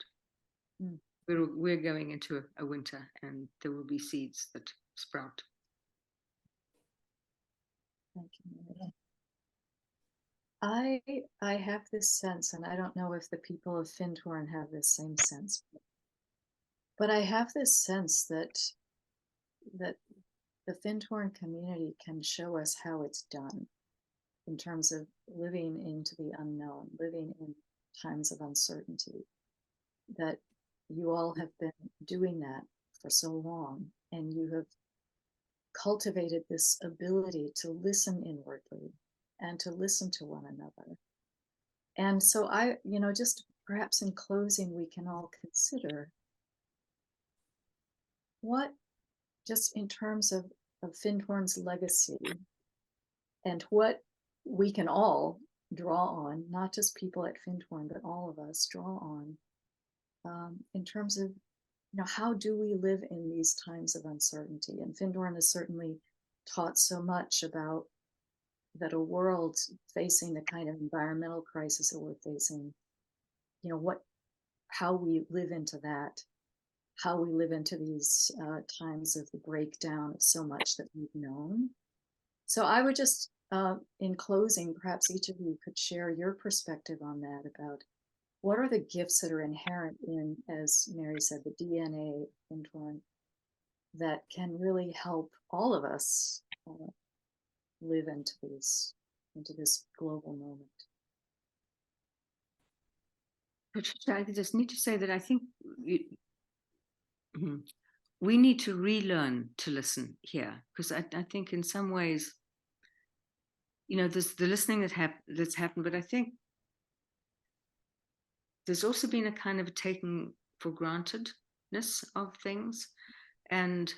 Mm. We're going into a winter, and there will be seeds that sprout. Thank you, Mary. I have this sense, and I don't know if the people of Findhorn have this same sense, but I have this sense that the Findhorn community can show us how it's done in terms of living into the unknown, living in times of uncertainty, that you all have been doing that for so long, and you have cultivated this ability to listen inwardly and to listen to one another. And so I, you know, just perhaps in closing, we can all consider what, just in terms of Findhorn's legacy, and what we can all draw on, not just people at Findhorn, but all of us draw on, in terms of, you know, how do we live in these times of uncertainty? And Findhorn has certainly taught so much about that a world facing the kind of environmental crisis that we're facing, you know, how we live into that, how we live into these times of the breakdown of so much that we've known. So I would just, in closing, perhaps each of you could share your perspective on that, about what are the gifts that are inherent in, as Mary said, the DNA of Findhorn, that can really help all of us live into this global moment. Patricia, I just need to say that I think we need to relearn to listen here, because I think in some ways, you know, there's the listening that's happened, but I think there's also been a kind of taking for grantedness of things, and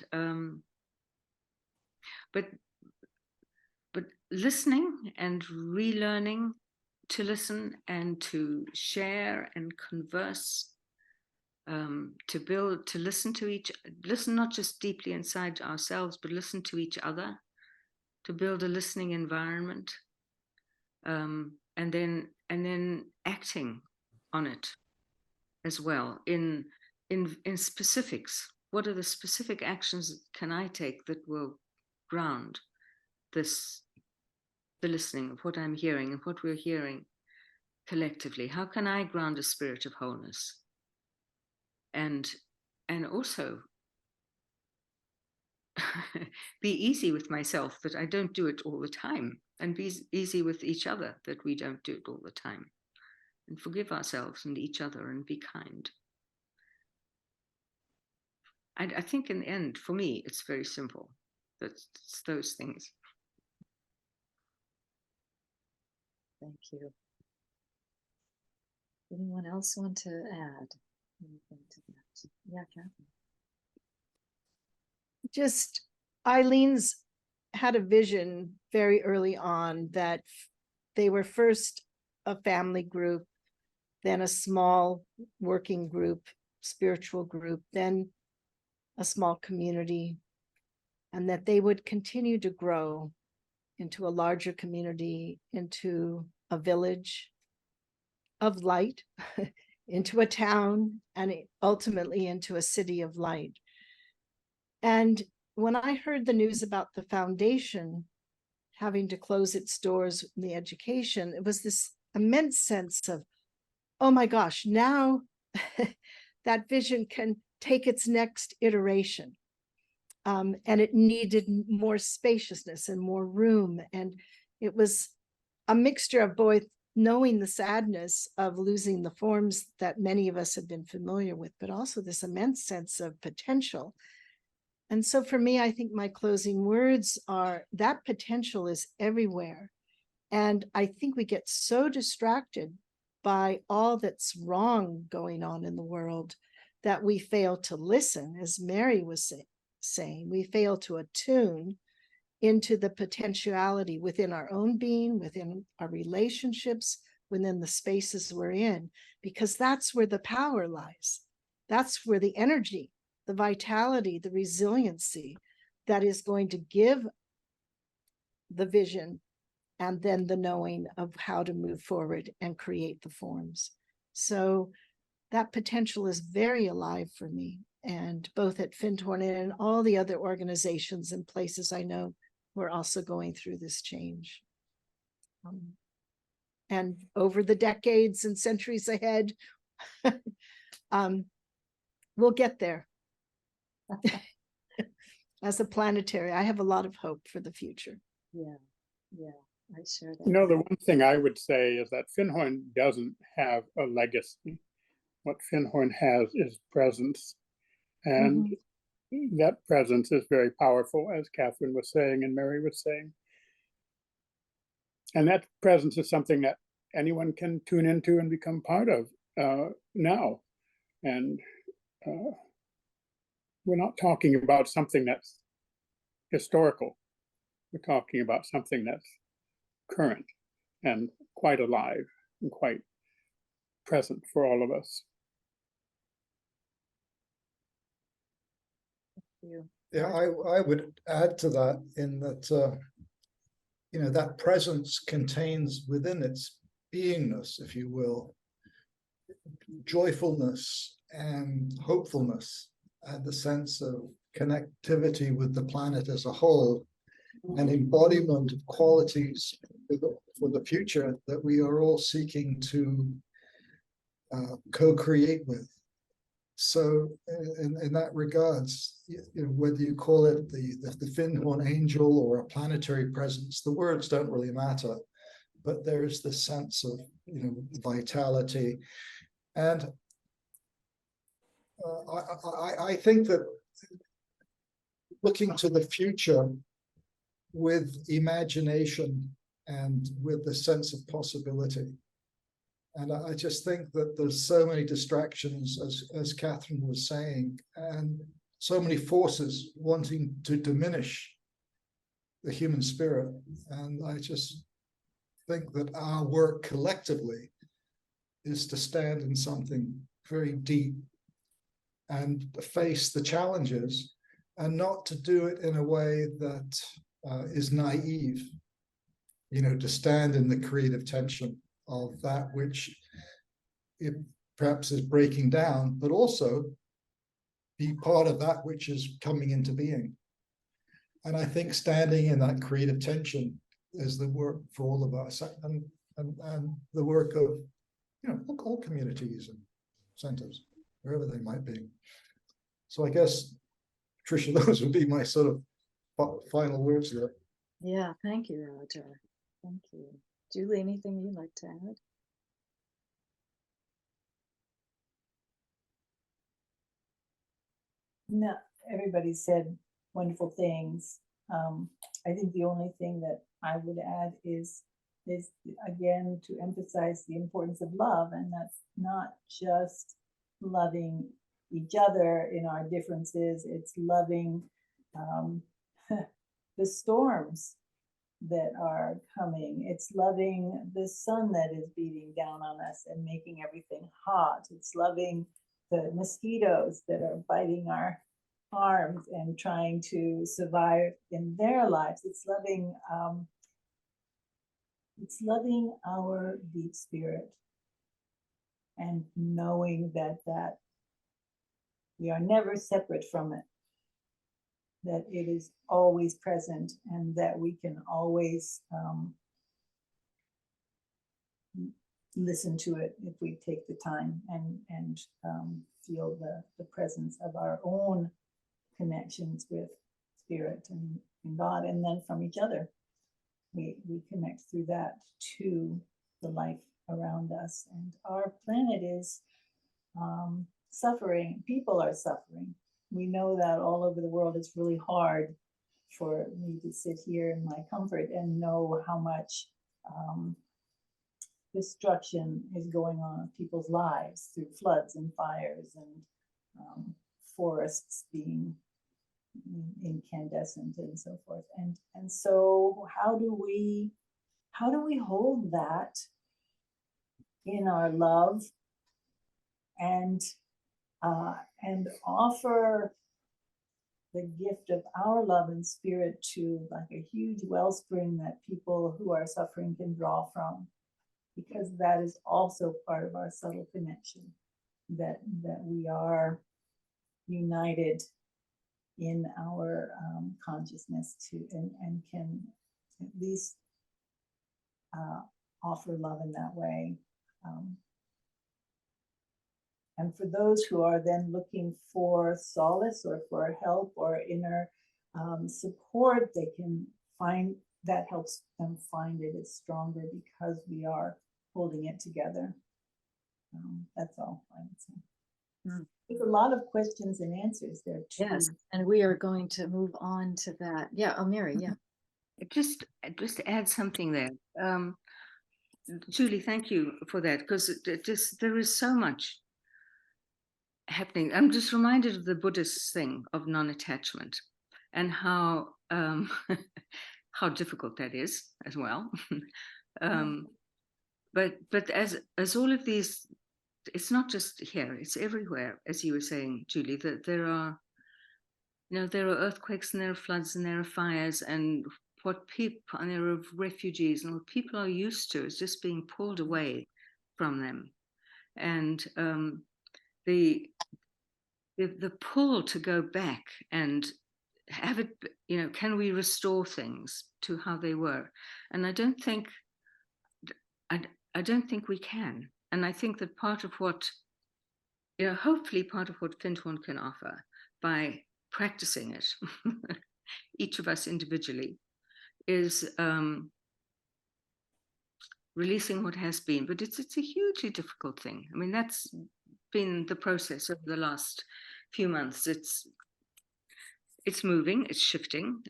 but listening and relearning to listen and to share and converse, to build, to listen not just deeply inside ourselves, but listen to each other, to build a listening environment, and then acting on it as well in specifics. What are the specific actions can I take that will ground the listening of what I'm hearing and what we're hearing collectively? How can I ground a spirit of wholeness? And also be easy with myself that I don't do it all the time, and be easy with each other that we don't do it all the time, and forgive ourselves and each other and be kind. I think in the end, for me, it's very simple. It's those things. Thank you. Anyone else want to add anything to that? Yeah, Catherine. Just Eileen's had a vision very early on that they were first a family group, then a small working group, spiritual group, then a small community, and that they would continue to grow into a larger community, into a village of light, into a town, and ultimately into a city of light. And when I heard the news about the foundation having to close its doors in the education, it was this immense sense of, oh my gosh, now that vision can take its next iteration. And it needed more spaciousness and more room. And it was a mixture of both knowing the sadness of losing the forms that many of us have been familiar with, but also this immense sense of potential. And so for me, I think my closing words are that potential is everywhere. And I think we get so distracted by all that's wrong going on in the world that we fail to listen, as Mary was saying, we fail to attune into the potentiality within our own being, within our relationships, within the spaces we're in, because that's where the power lies. That's where the energy, the vitality, the resiliency that is going to give the vision and then the knowing of how to move forward and create the forms. So that potential is very alive for me, and both at Findhorn and all the other organizations and places I know we're also going through this change. And over the decades and centuries ahead, we'll get there. As a planetary, I have a lot of hope for the future. Yeah, I share that. You know, the one thing I would say is that Findhorn doesn't have a legacy. What Findhorn has is presence. And that presence is very powerful, as Catherine was saying and Mary was saying. And that presence is something that anyone can tune into and become part of now. And we're not talking about something that's historical. We're talking about something that's current and quite alive and quite present for all of us. Yeah, I would add to that in that, you know, that presence contains within its beingness, if you will, joyfulness and hopefulness and the sense of connectivity with the planet as a whole, and embodiment of qualities for the future that we are all seeking to co-create with. So in that regards, you know, whether you call it the Findhorn angel or a planetary presence, the words don't really matter, but there is this sense of, you know, vitality. And I think that looking to the future with imagination and with the sense of possibility. And I just think that there's so many distractions, as Catherine was saying, and so many forces wanting to diminish the human spirit. And I just think that our work collectively is to stand in something very deep and face the challenges, and not to do it in a way that is naive, you know, to stand in the creative tension of that which it perhaps is breaking down, but also be part of that which is coming into being. And I think standing in that creative tension is the work for all of us, and the work of, you know, all communities and centers, wherever they might be. So I guess, Tricia, those would be my sort of final words there. Yeah, thank you, Roger. Thank you. Julie, anything you'd like to add? No, everybody said wonderful things. I think the only thing that I would add is again to emphasize the importance of love, and that's not just loving each other in our differences. It's loving the storms that are coming. It's loving the sun that is beating down on us and making everything hot. It's loving the mosquitoes that are biting our arms and trying to survive in their lives. It's loving our deep spirit and knowing that we are never separate from it, that it is always present, and that we can always listen to it if we take the time and feel the presence of our own connections with spirit and God, and then from each other. We connect through that to the life around us. And our planet is suffering. People are suffering. We know that all over the world. It's really hard for me to sit here in my comfort and know how much destruction is going on in people's lives through floods and fires and forests being incandescent and so forth. And so how do we hold that in our love and offer the gift of our love and spirit to like a huge wellspring that people who are suffering can draw from, because that is also part of our subtle connection, that we are united in our consciousness to and can at least offer love in that way. And for those who are then looking for solace or for help or inner support, they can find that helps them find it is stronger because we are holding it together. That's all I would say. There's a lot of questions and answers there too. Yes, and we are going to move on to that. Yeah, oh, Mary, yeah. Just to add something there. Julie, thank you for that, because there is so much happening. I'm just reminded of the Buddhist thing of non-attachment and how how difficult that is as well. But as all of these, it's not just here, it's everywhere, as you were saying, Julie, that there are earthquakes and there are floods and there are fires, and what people, and there are refugees, and what people are used to is just being pulled away from them. And the pull to go back and have it, can we restore things to how they were? And I don't think we can. And I think that part of what, hopefully part of what Findhorn can offer by practicing it, each of us individually, is releasing what has been. But it's a hugely difficult thing. I mean, that's been the process of the last few months. It's moving, it's shifting.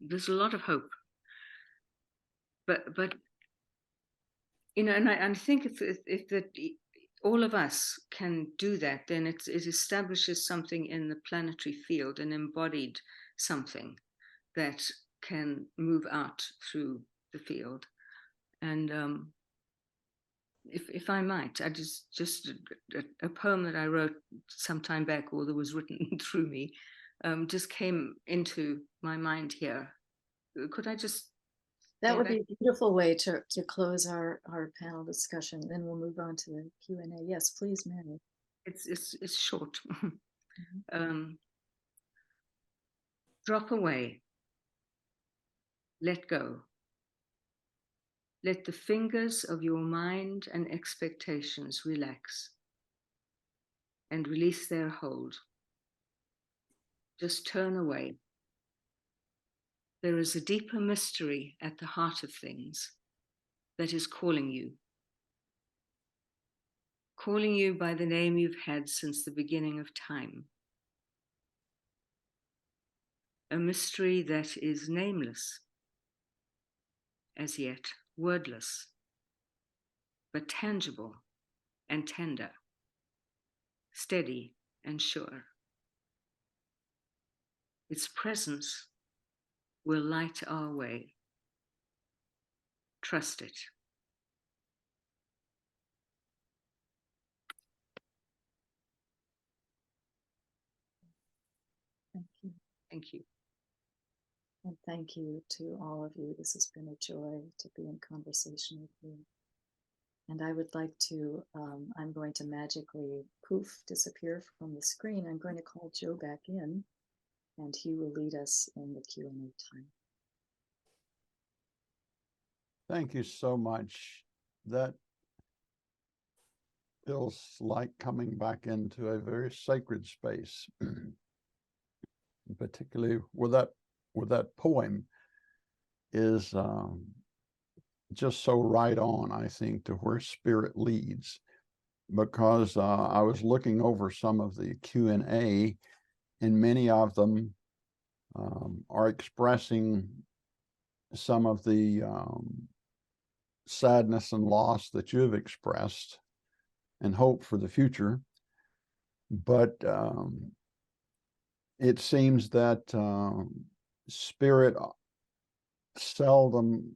There's a lot of hope. But and I think if that all of us can do that, then it establishes something in the planetary field, an embodied something that can move out through the field. And if I might, I just a poem that I wrote some time back, or that was written through me, just came into my mind here. Could I just? That would be a beautiful way to close our panel discussion. Then we'll move on to the Q&A. Yes, please, Mary. It's short. Drop away. Let go. Let the fingers of your mind and expectations relax and release their hold. Just turn away. There is a deeper mystery at the heart of things that is calling you by the name you've had since the beginning of time. A mystery that is nameless as yet, wordless, but tangible and tender, steady and sure. Its presence will light our way. Trust it. Thank you. Thank you. And thank you to all of you. This has been a joy to be in conversation with you. And I would like to, I'm going to magically disappear from the screen. I'm going to call Joe back in, and he will lead us in the Q&A time. Thank you so much. That feels like coming back into a very sacred space, particularly with that poem is just so right on, I think, to where spirit leads, because I was looking over some of the Q&A, and many of them are expressing some of the sadness and loss that you've expressed and hope for the future. But it seems that spirit seldom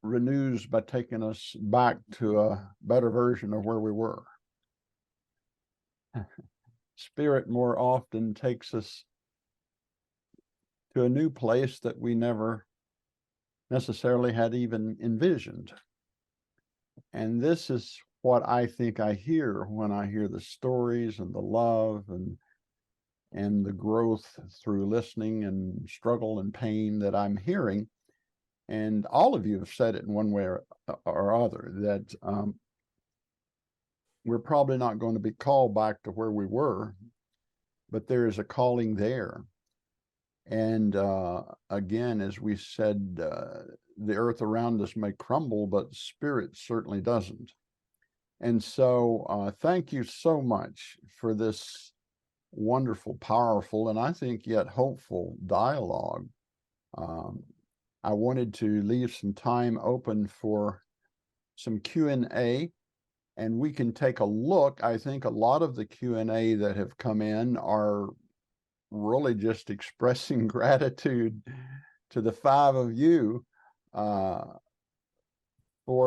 renews by taking us back to a better version of where we were. Spirit more often takes us to a new place that we never necessarily had even envisioned. And this is what I think I hear when I hear the stories and the love and the growth through listening and struggle and pain that I'm hearing. And all of you have said it in one way or other, that we're probably not going to be called back to where we were, but there is a calling there. And again, as we said, the earth around us may crumble, but spirit certainly doesn't. And so thank you so much for this wonderful, powerful, and I think yet hopeful dialogue. I wanted to leave some time open for some Q&A, and we can take a look. I think a lot of the Q&A that have come in are really just expressing gratitude to the five of you for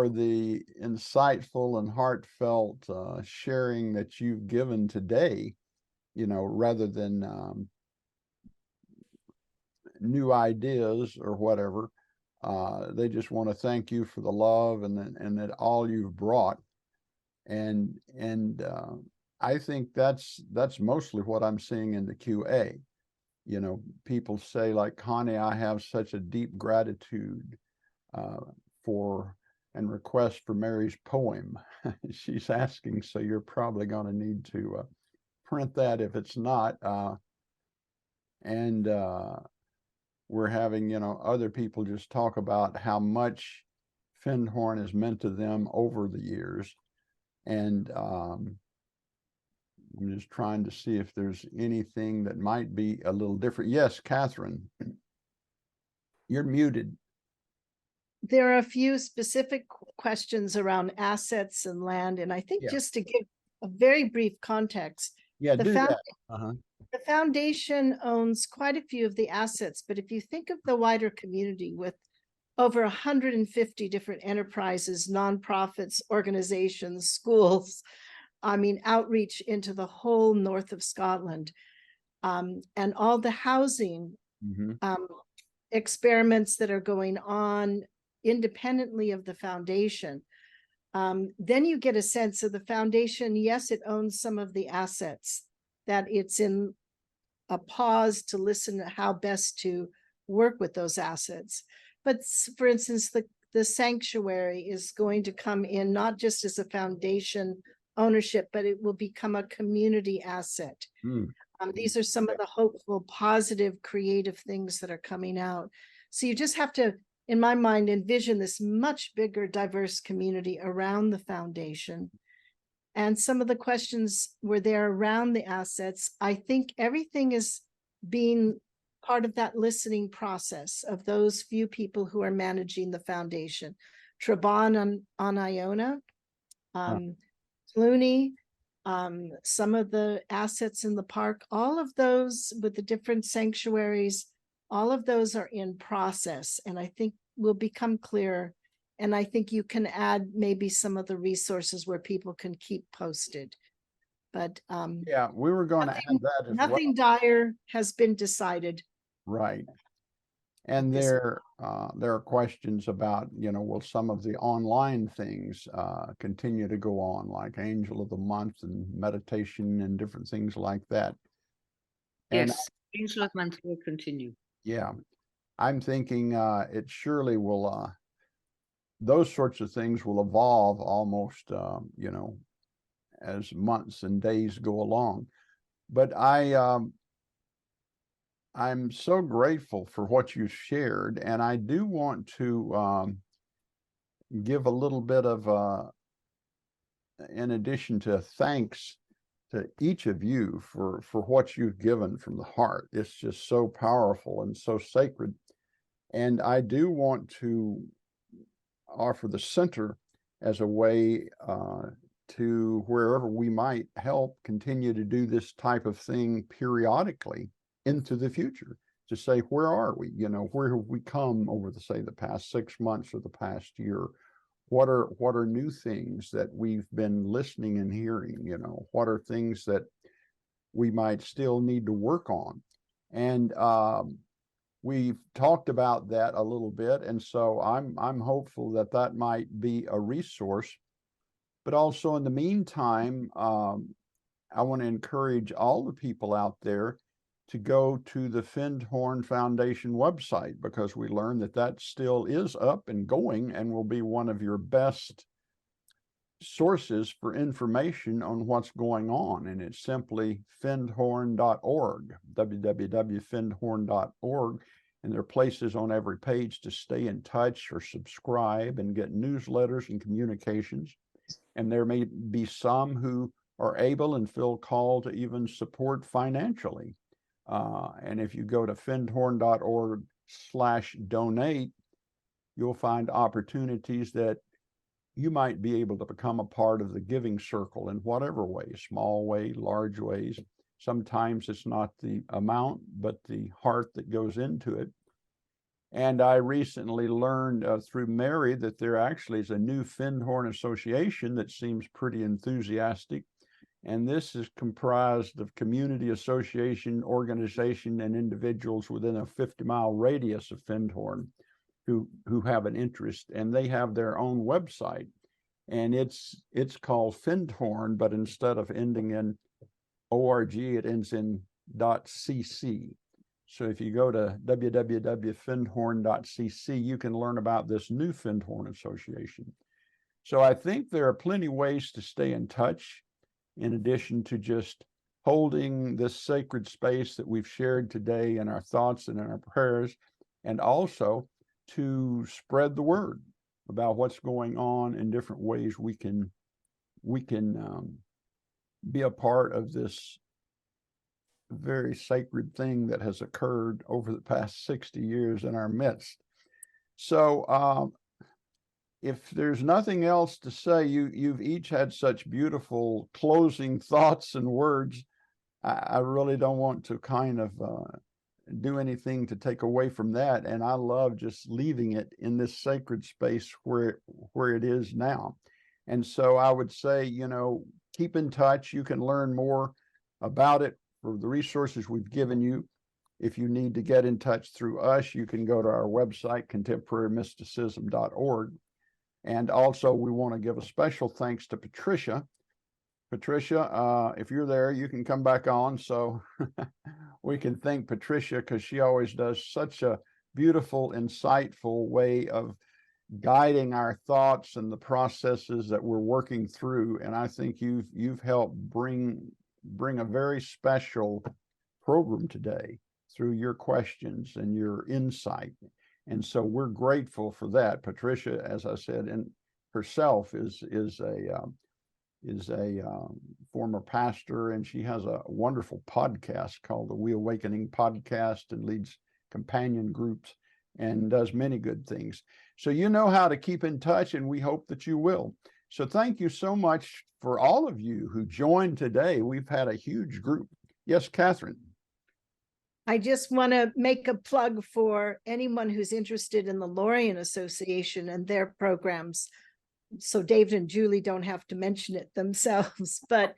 the insightful and heartfelt sharing that you've given today, rather than new ideas or whatever. They just want to thank you for the love and that all you've brought. And I think that's mostly what I'm seeing in the QA. People say, like, Connie, I have such a deep gratitude for and request for Mary's poem. She's asking, so you're probably going to need to print that if it's not. And we're having, other people just talk about how much Findhorn has meant to them over the years. And I'm just trying to see if there's anything that might be a little different. Yes, Catherine, you're muted. There are a few specific questions around assets and land, and I think just to give a very brief context, do that. The foundation owns quite a few of the assets, but if you think of the wider community with over 150 different enterprises, nonprofits, organizations, schools, outreach into the whole north of Scotland, and all the housing experiments that are going on independently of the foundation, then you get a sense of the foundation. Yes, it owns some of the assets, that it's in a pause to listen to how best to work with those assets. But for instance, the sanctuary is going to come in not just as a foundation ownership, but it will become a community asset. These are some of the hopeful, positive, creative things that are coming out. So you just have to, in my mind, envision this much bigger, diverse community around the foundation. And some of the questions were there around the assets. I think everything is being part of that listening process of those few people who are managing the foundation. Traban on Iona, Clooney, some of the assets in the park, all of those with the different sanctuaries, all of those are in process, and I think will become clearer. And I think you can add maybe some of the resources where people can keep posted. But yeah, we were going to add that as well. Nothing dire has been decided. Right. And there are questions about, will some of the online things continue to go on, like Angel of the Month and meditation and different things like that? And yes, Angel of the Month will continue. Yeah, I'm thinking it surely will, those sorts of things will evolve almost, as months and days go along. But I'm so grateful for what you shared, and I do want to give a little bit of, in addition to thanks to each of you for what you've given from the heart. It's just so powerful and so sacred. And I do want to offer the center as a way to wherever we might help continue to do this type of thing periodically into the future, to say, where are we? You know, where have we come over the, say, the past 6 months or the past year? What are new things that we've been listening and hearing? You know, what are things that we might still need to work on? And we've talked about that a little bit, and so I'm hopeful that that might be a resource. But also in the meantime, I want to encourage all the people out there to go to the Findhorn Foundation website, because we learned that that still is up and going and will be one of your best sources for information on what's going on. And it's simply findhorn.org, www.findhorn.org. And there are places on every page to stay in touch or subscribe and get newsletters and communications. And there may be some who are able and feel called to even support financially. And if you go to findhorn.org/donate, you'll find opportunities that you might be able to become a part of the giving circle in whatever way, small way, large ways. Sometimes it's not the amount, but the heart that goes into it. And I recently learned through Mary that there actually is a new Findhorn Association that seems pretty enthusiastic. And this is comprised of community association, organization, and individuals within a 50-mile radius of Findhorn who have an interest, and they have their own website. And it's called Findhorn, but instead of ending in .org, it ends in .cc. So if you go to www.findhorn.cc, you can learn about this new Findhorn Association. So I think there are plenty ways to stay in touch, in addition to just holding this sacred space that we've shared today in our thoughts and in our prayers, and also to spread the word about what's going on in different ways we can be a part of this very sacred thing that has occurred over the past 60 years in our midst. So if there's nothing else to say, you've each had such beautiful closing thoughts and words. I really don't want to kind of do anything to take away from that. And I love just leaving it in this sacred space where it is now. And so I would say, you know, keep in touch. You can learn more about it for the resources we've given you. If you need to get in touch through us, you can go to our website, contemporarymysticism.org. And also, we want to give a special thanks to Patricia. Patricia, if you're there, you can come back on. So we can thank Patricia, because she always does such a beautiful, insightful way of guiding our thoughts and the processes that we're working through. And I think you've helped bring a very special program today through your questions and your insight. And so we're grateful for that. Patricia, as I said, and herself is a former pastor, and she has a wonderful podcast called the We Awakening Podcast, and leads companion groups and does many good things. So you know how to keep in touch, and we hope that you will. So thank you so much for all of you who joined today. We've had a huge group. Yes, Catherine. I just want to make a plug for anyone who's interested in the Lorien Association and their programs. So David and Julie don't have to mention it themselves, but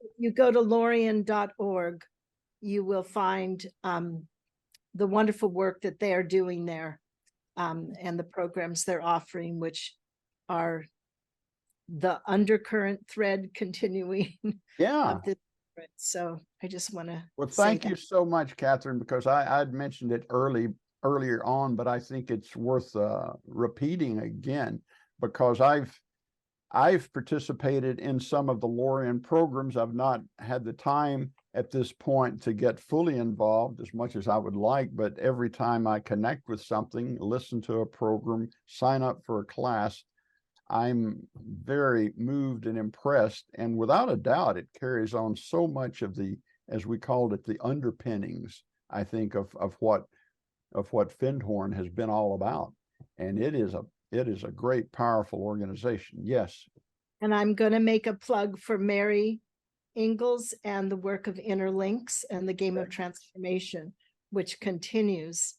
if you go to lorien.org, you will find the wonderful work that they are doing there, and the programs they're offering, which are the undercurrent thread continuing of this. So I just want to thank you so much, Catherine, because I'd mentioned it earlier on, but I think it's worth repeating again, because I've participated in some of the Lorien programs. I've not had the time at this point to get fully involved as much as I would like, but every time I connect with something, listen to a program, sign up for a class, I'm very moved and impressed, and without a doubt, it carries on so much of the, as we called it, the underpinnings, I think, of what Findhorn has been all about. And it is a great, powerful organization. Yes. And I'm going to make a plug for Mary Ingalls and the work of Inner Links and the Game of Transformation, which continues.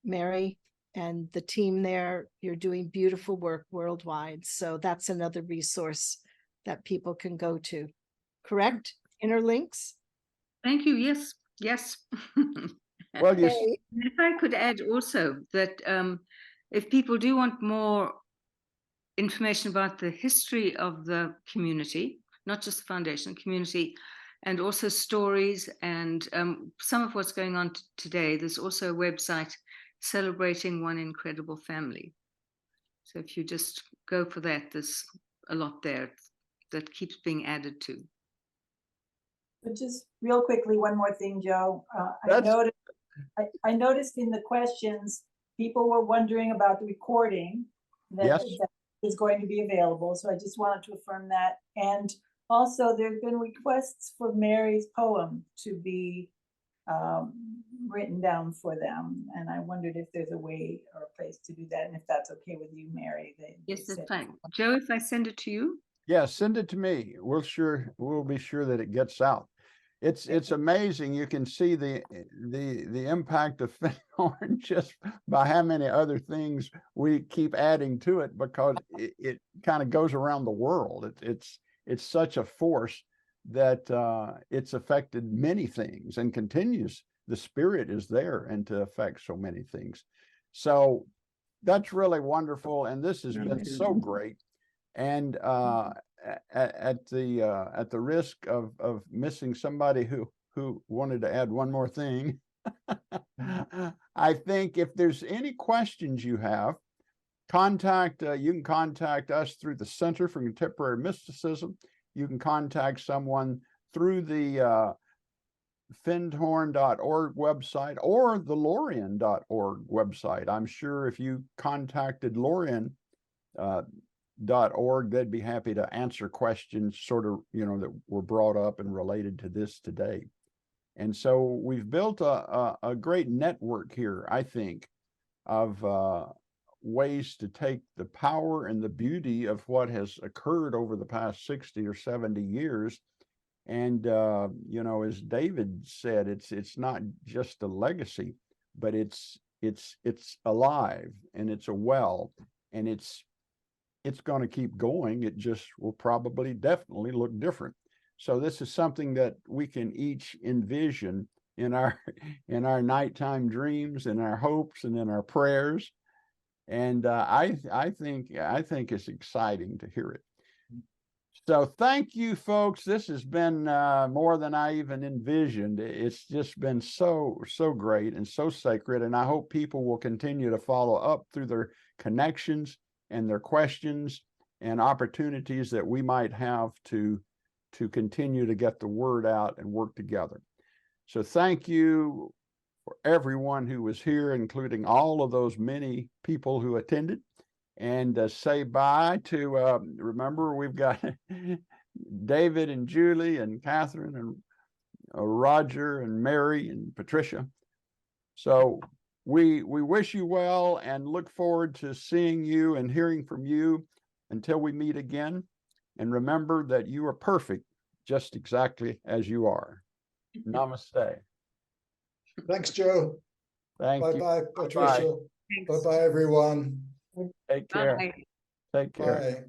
Mary and the team there, you're doing beautiful work worldwide. So that's another resource that people can go to. Correct? Inner Links? Thank you. Yes, yes. Well, you Okay. If I could add also that if people do want more information about the history of the community, not just the foundation, community, and also stories and some of what's going on today, there's also a website celebrating one incredible family. So if you just go for that, there's a lot there that keeps being added to. But just real quickly, one more thing, Joe. I noticed in the questions, people were wondering about the recording that is going to be available. So I just wanted to affirm that. And also there have been requests for Mary's poem to be written down for them. And I wondered if there's a way or a place to do that. And if that's okay with you, Mary. Yes, that's fine. Joe, if I send it to you? Yeah, send it to me. We'll be sure that it gets out. It's amazing. You can see the impact of Findhorn just by how many other things we keep adding to it, because it kind of goes around the world. It's such a force that it's affected many things and continues. The spirit is there and to affect so many things. So that's really wonderful, and this has been so great. And at the risk of missing somebody who wanted to add one more thing, I think if there's any questions you have, you can contact us through the Center for Contemporary Mysticism. You can contact someone through the findhorn.org website or the Lorien.org website. I'm sure if you contacted Lorien, .org, they'd be happy to answer questions sort of, that were brought up and related to this today. And so we've built a great network here, I think, of ways to take the power and the beauty of what has occurred over the past 60 or 70 years. And, as David said, it's not just a legacy, but it's alive, and it's a well, and it's going to keep going. It just will probably definitely look different. So this is something that we can each envision in our nighttime dreams, in our hopes, and in our prayers. And I think it's exciting to hear it. So thank you, folks. This has been more than I even envisioned. It's just been so great and so sacred. And I hope people will continue to follow up through their connections and their questions and opportunities that we might have to continue to get the word out and work together. So thank you for everyone who was here, including all of those many people who attended. And say bye to, remember, we've got David and Julie and Catherine and Roger and Mary and Patricia. So we wish you well and look forward to seeing you and hearing from you until we meet again. And remember that you are perfect just exactly as you are. Namaste. Thanks, Joe. Thank you. Bye-bye, Patricia. Bye-bye, everyone. Take care. Bye. Take care. Bye.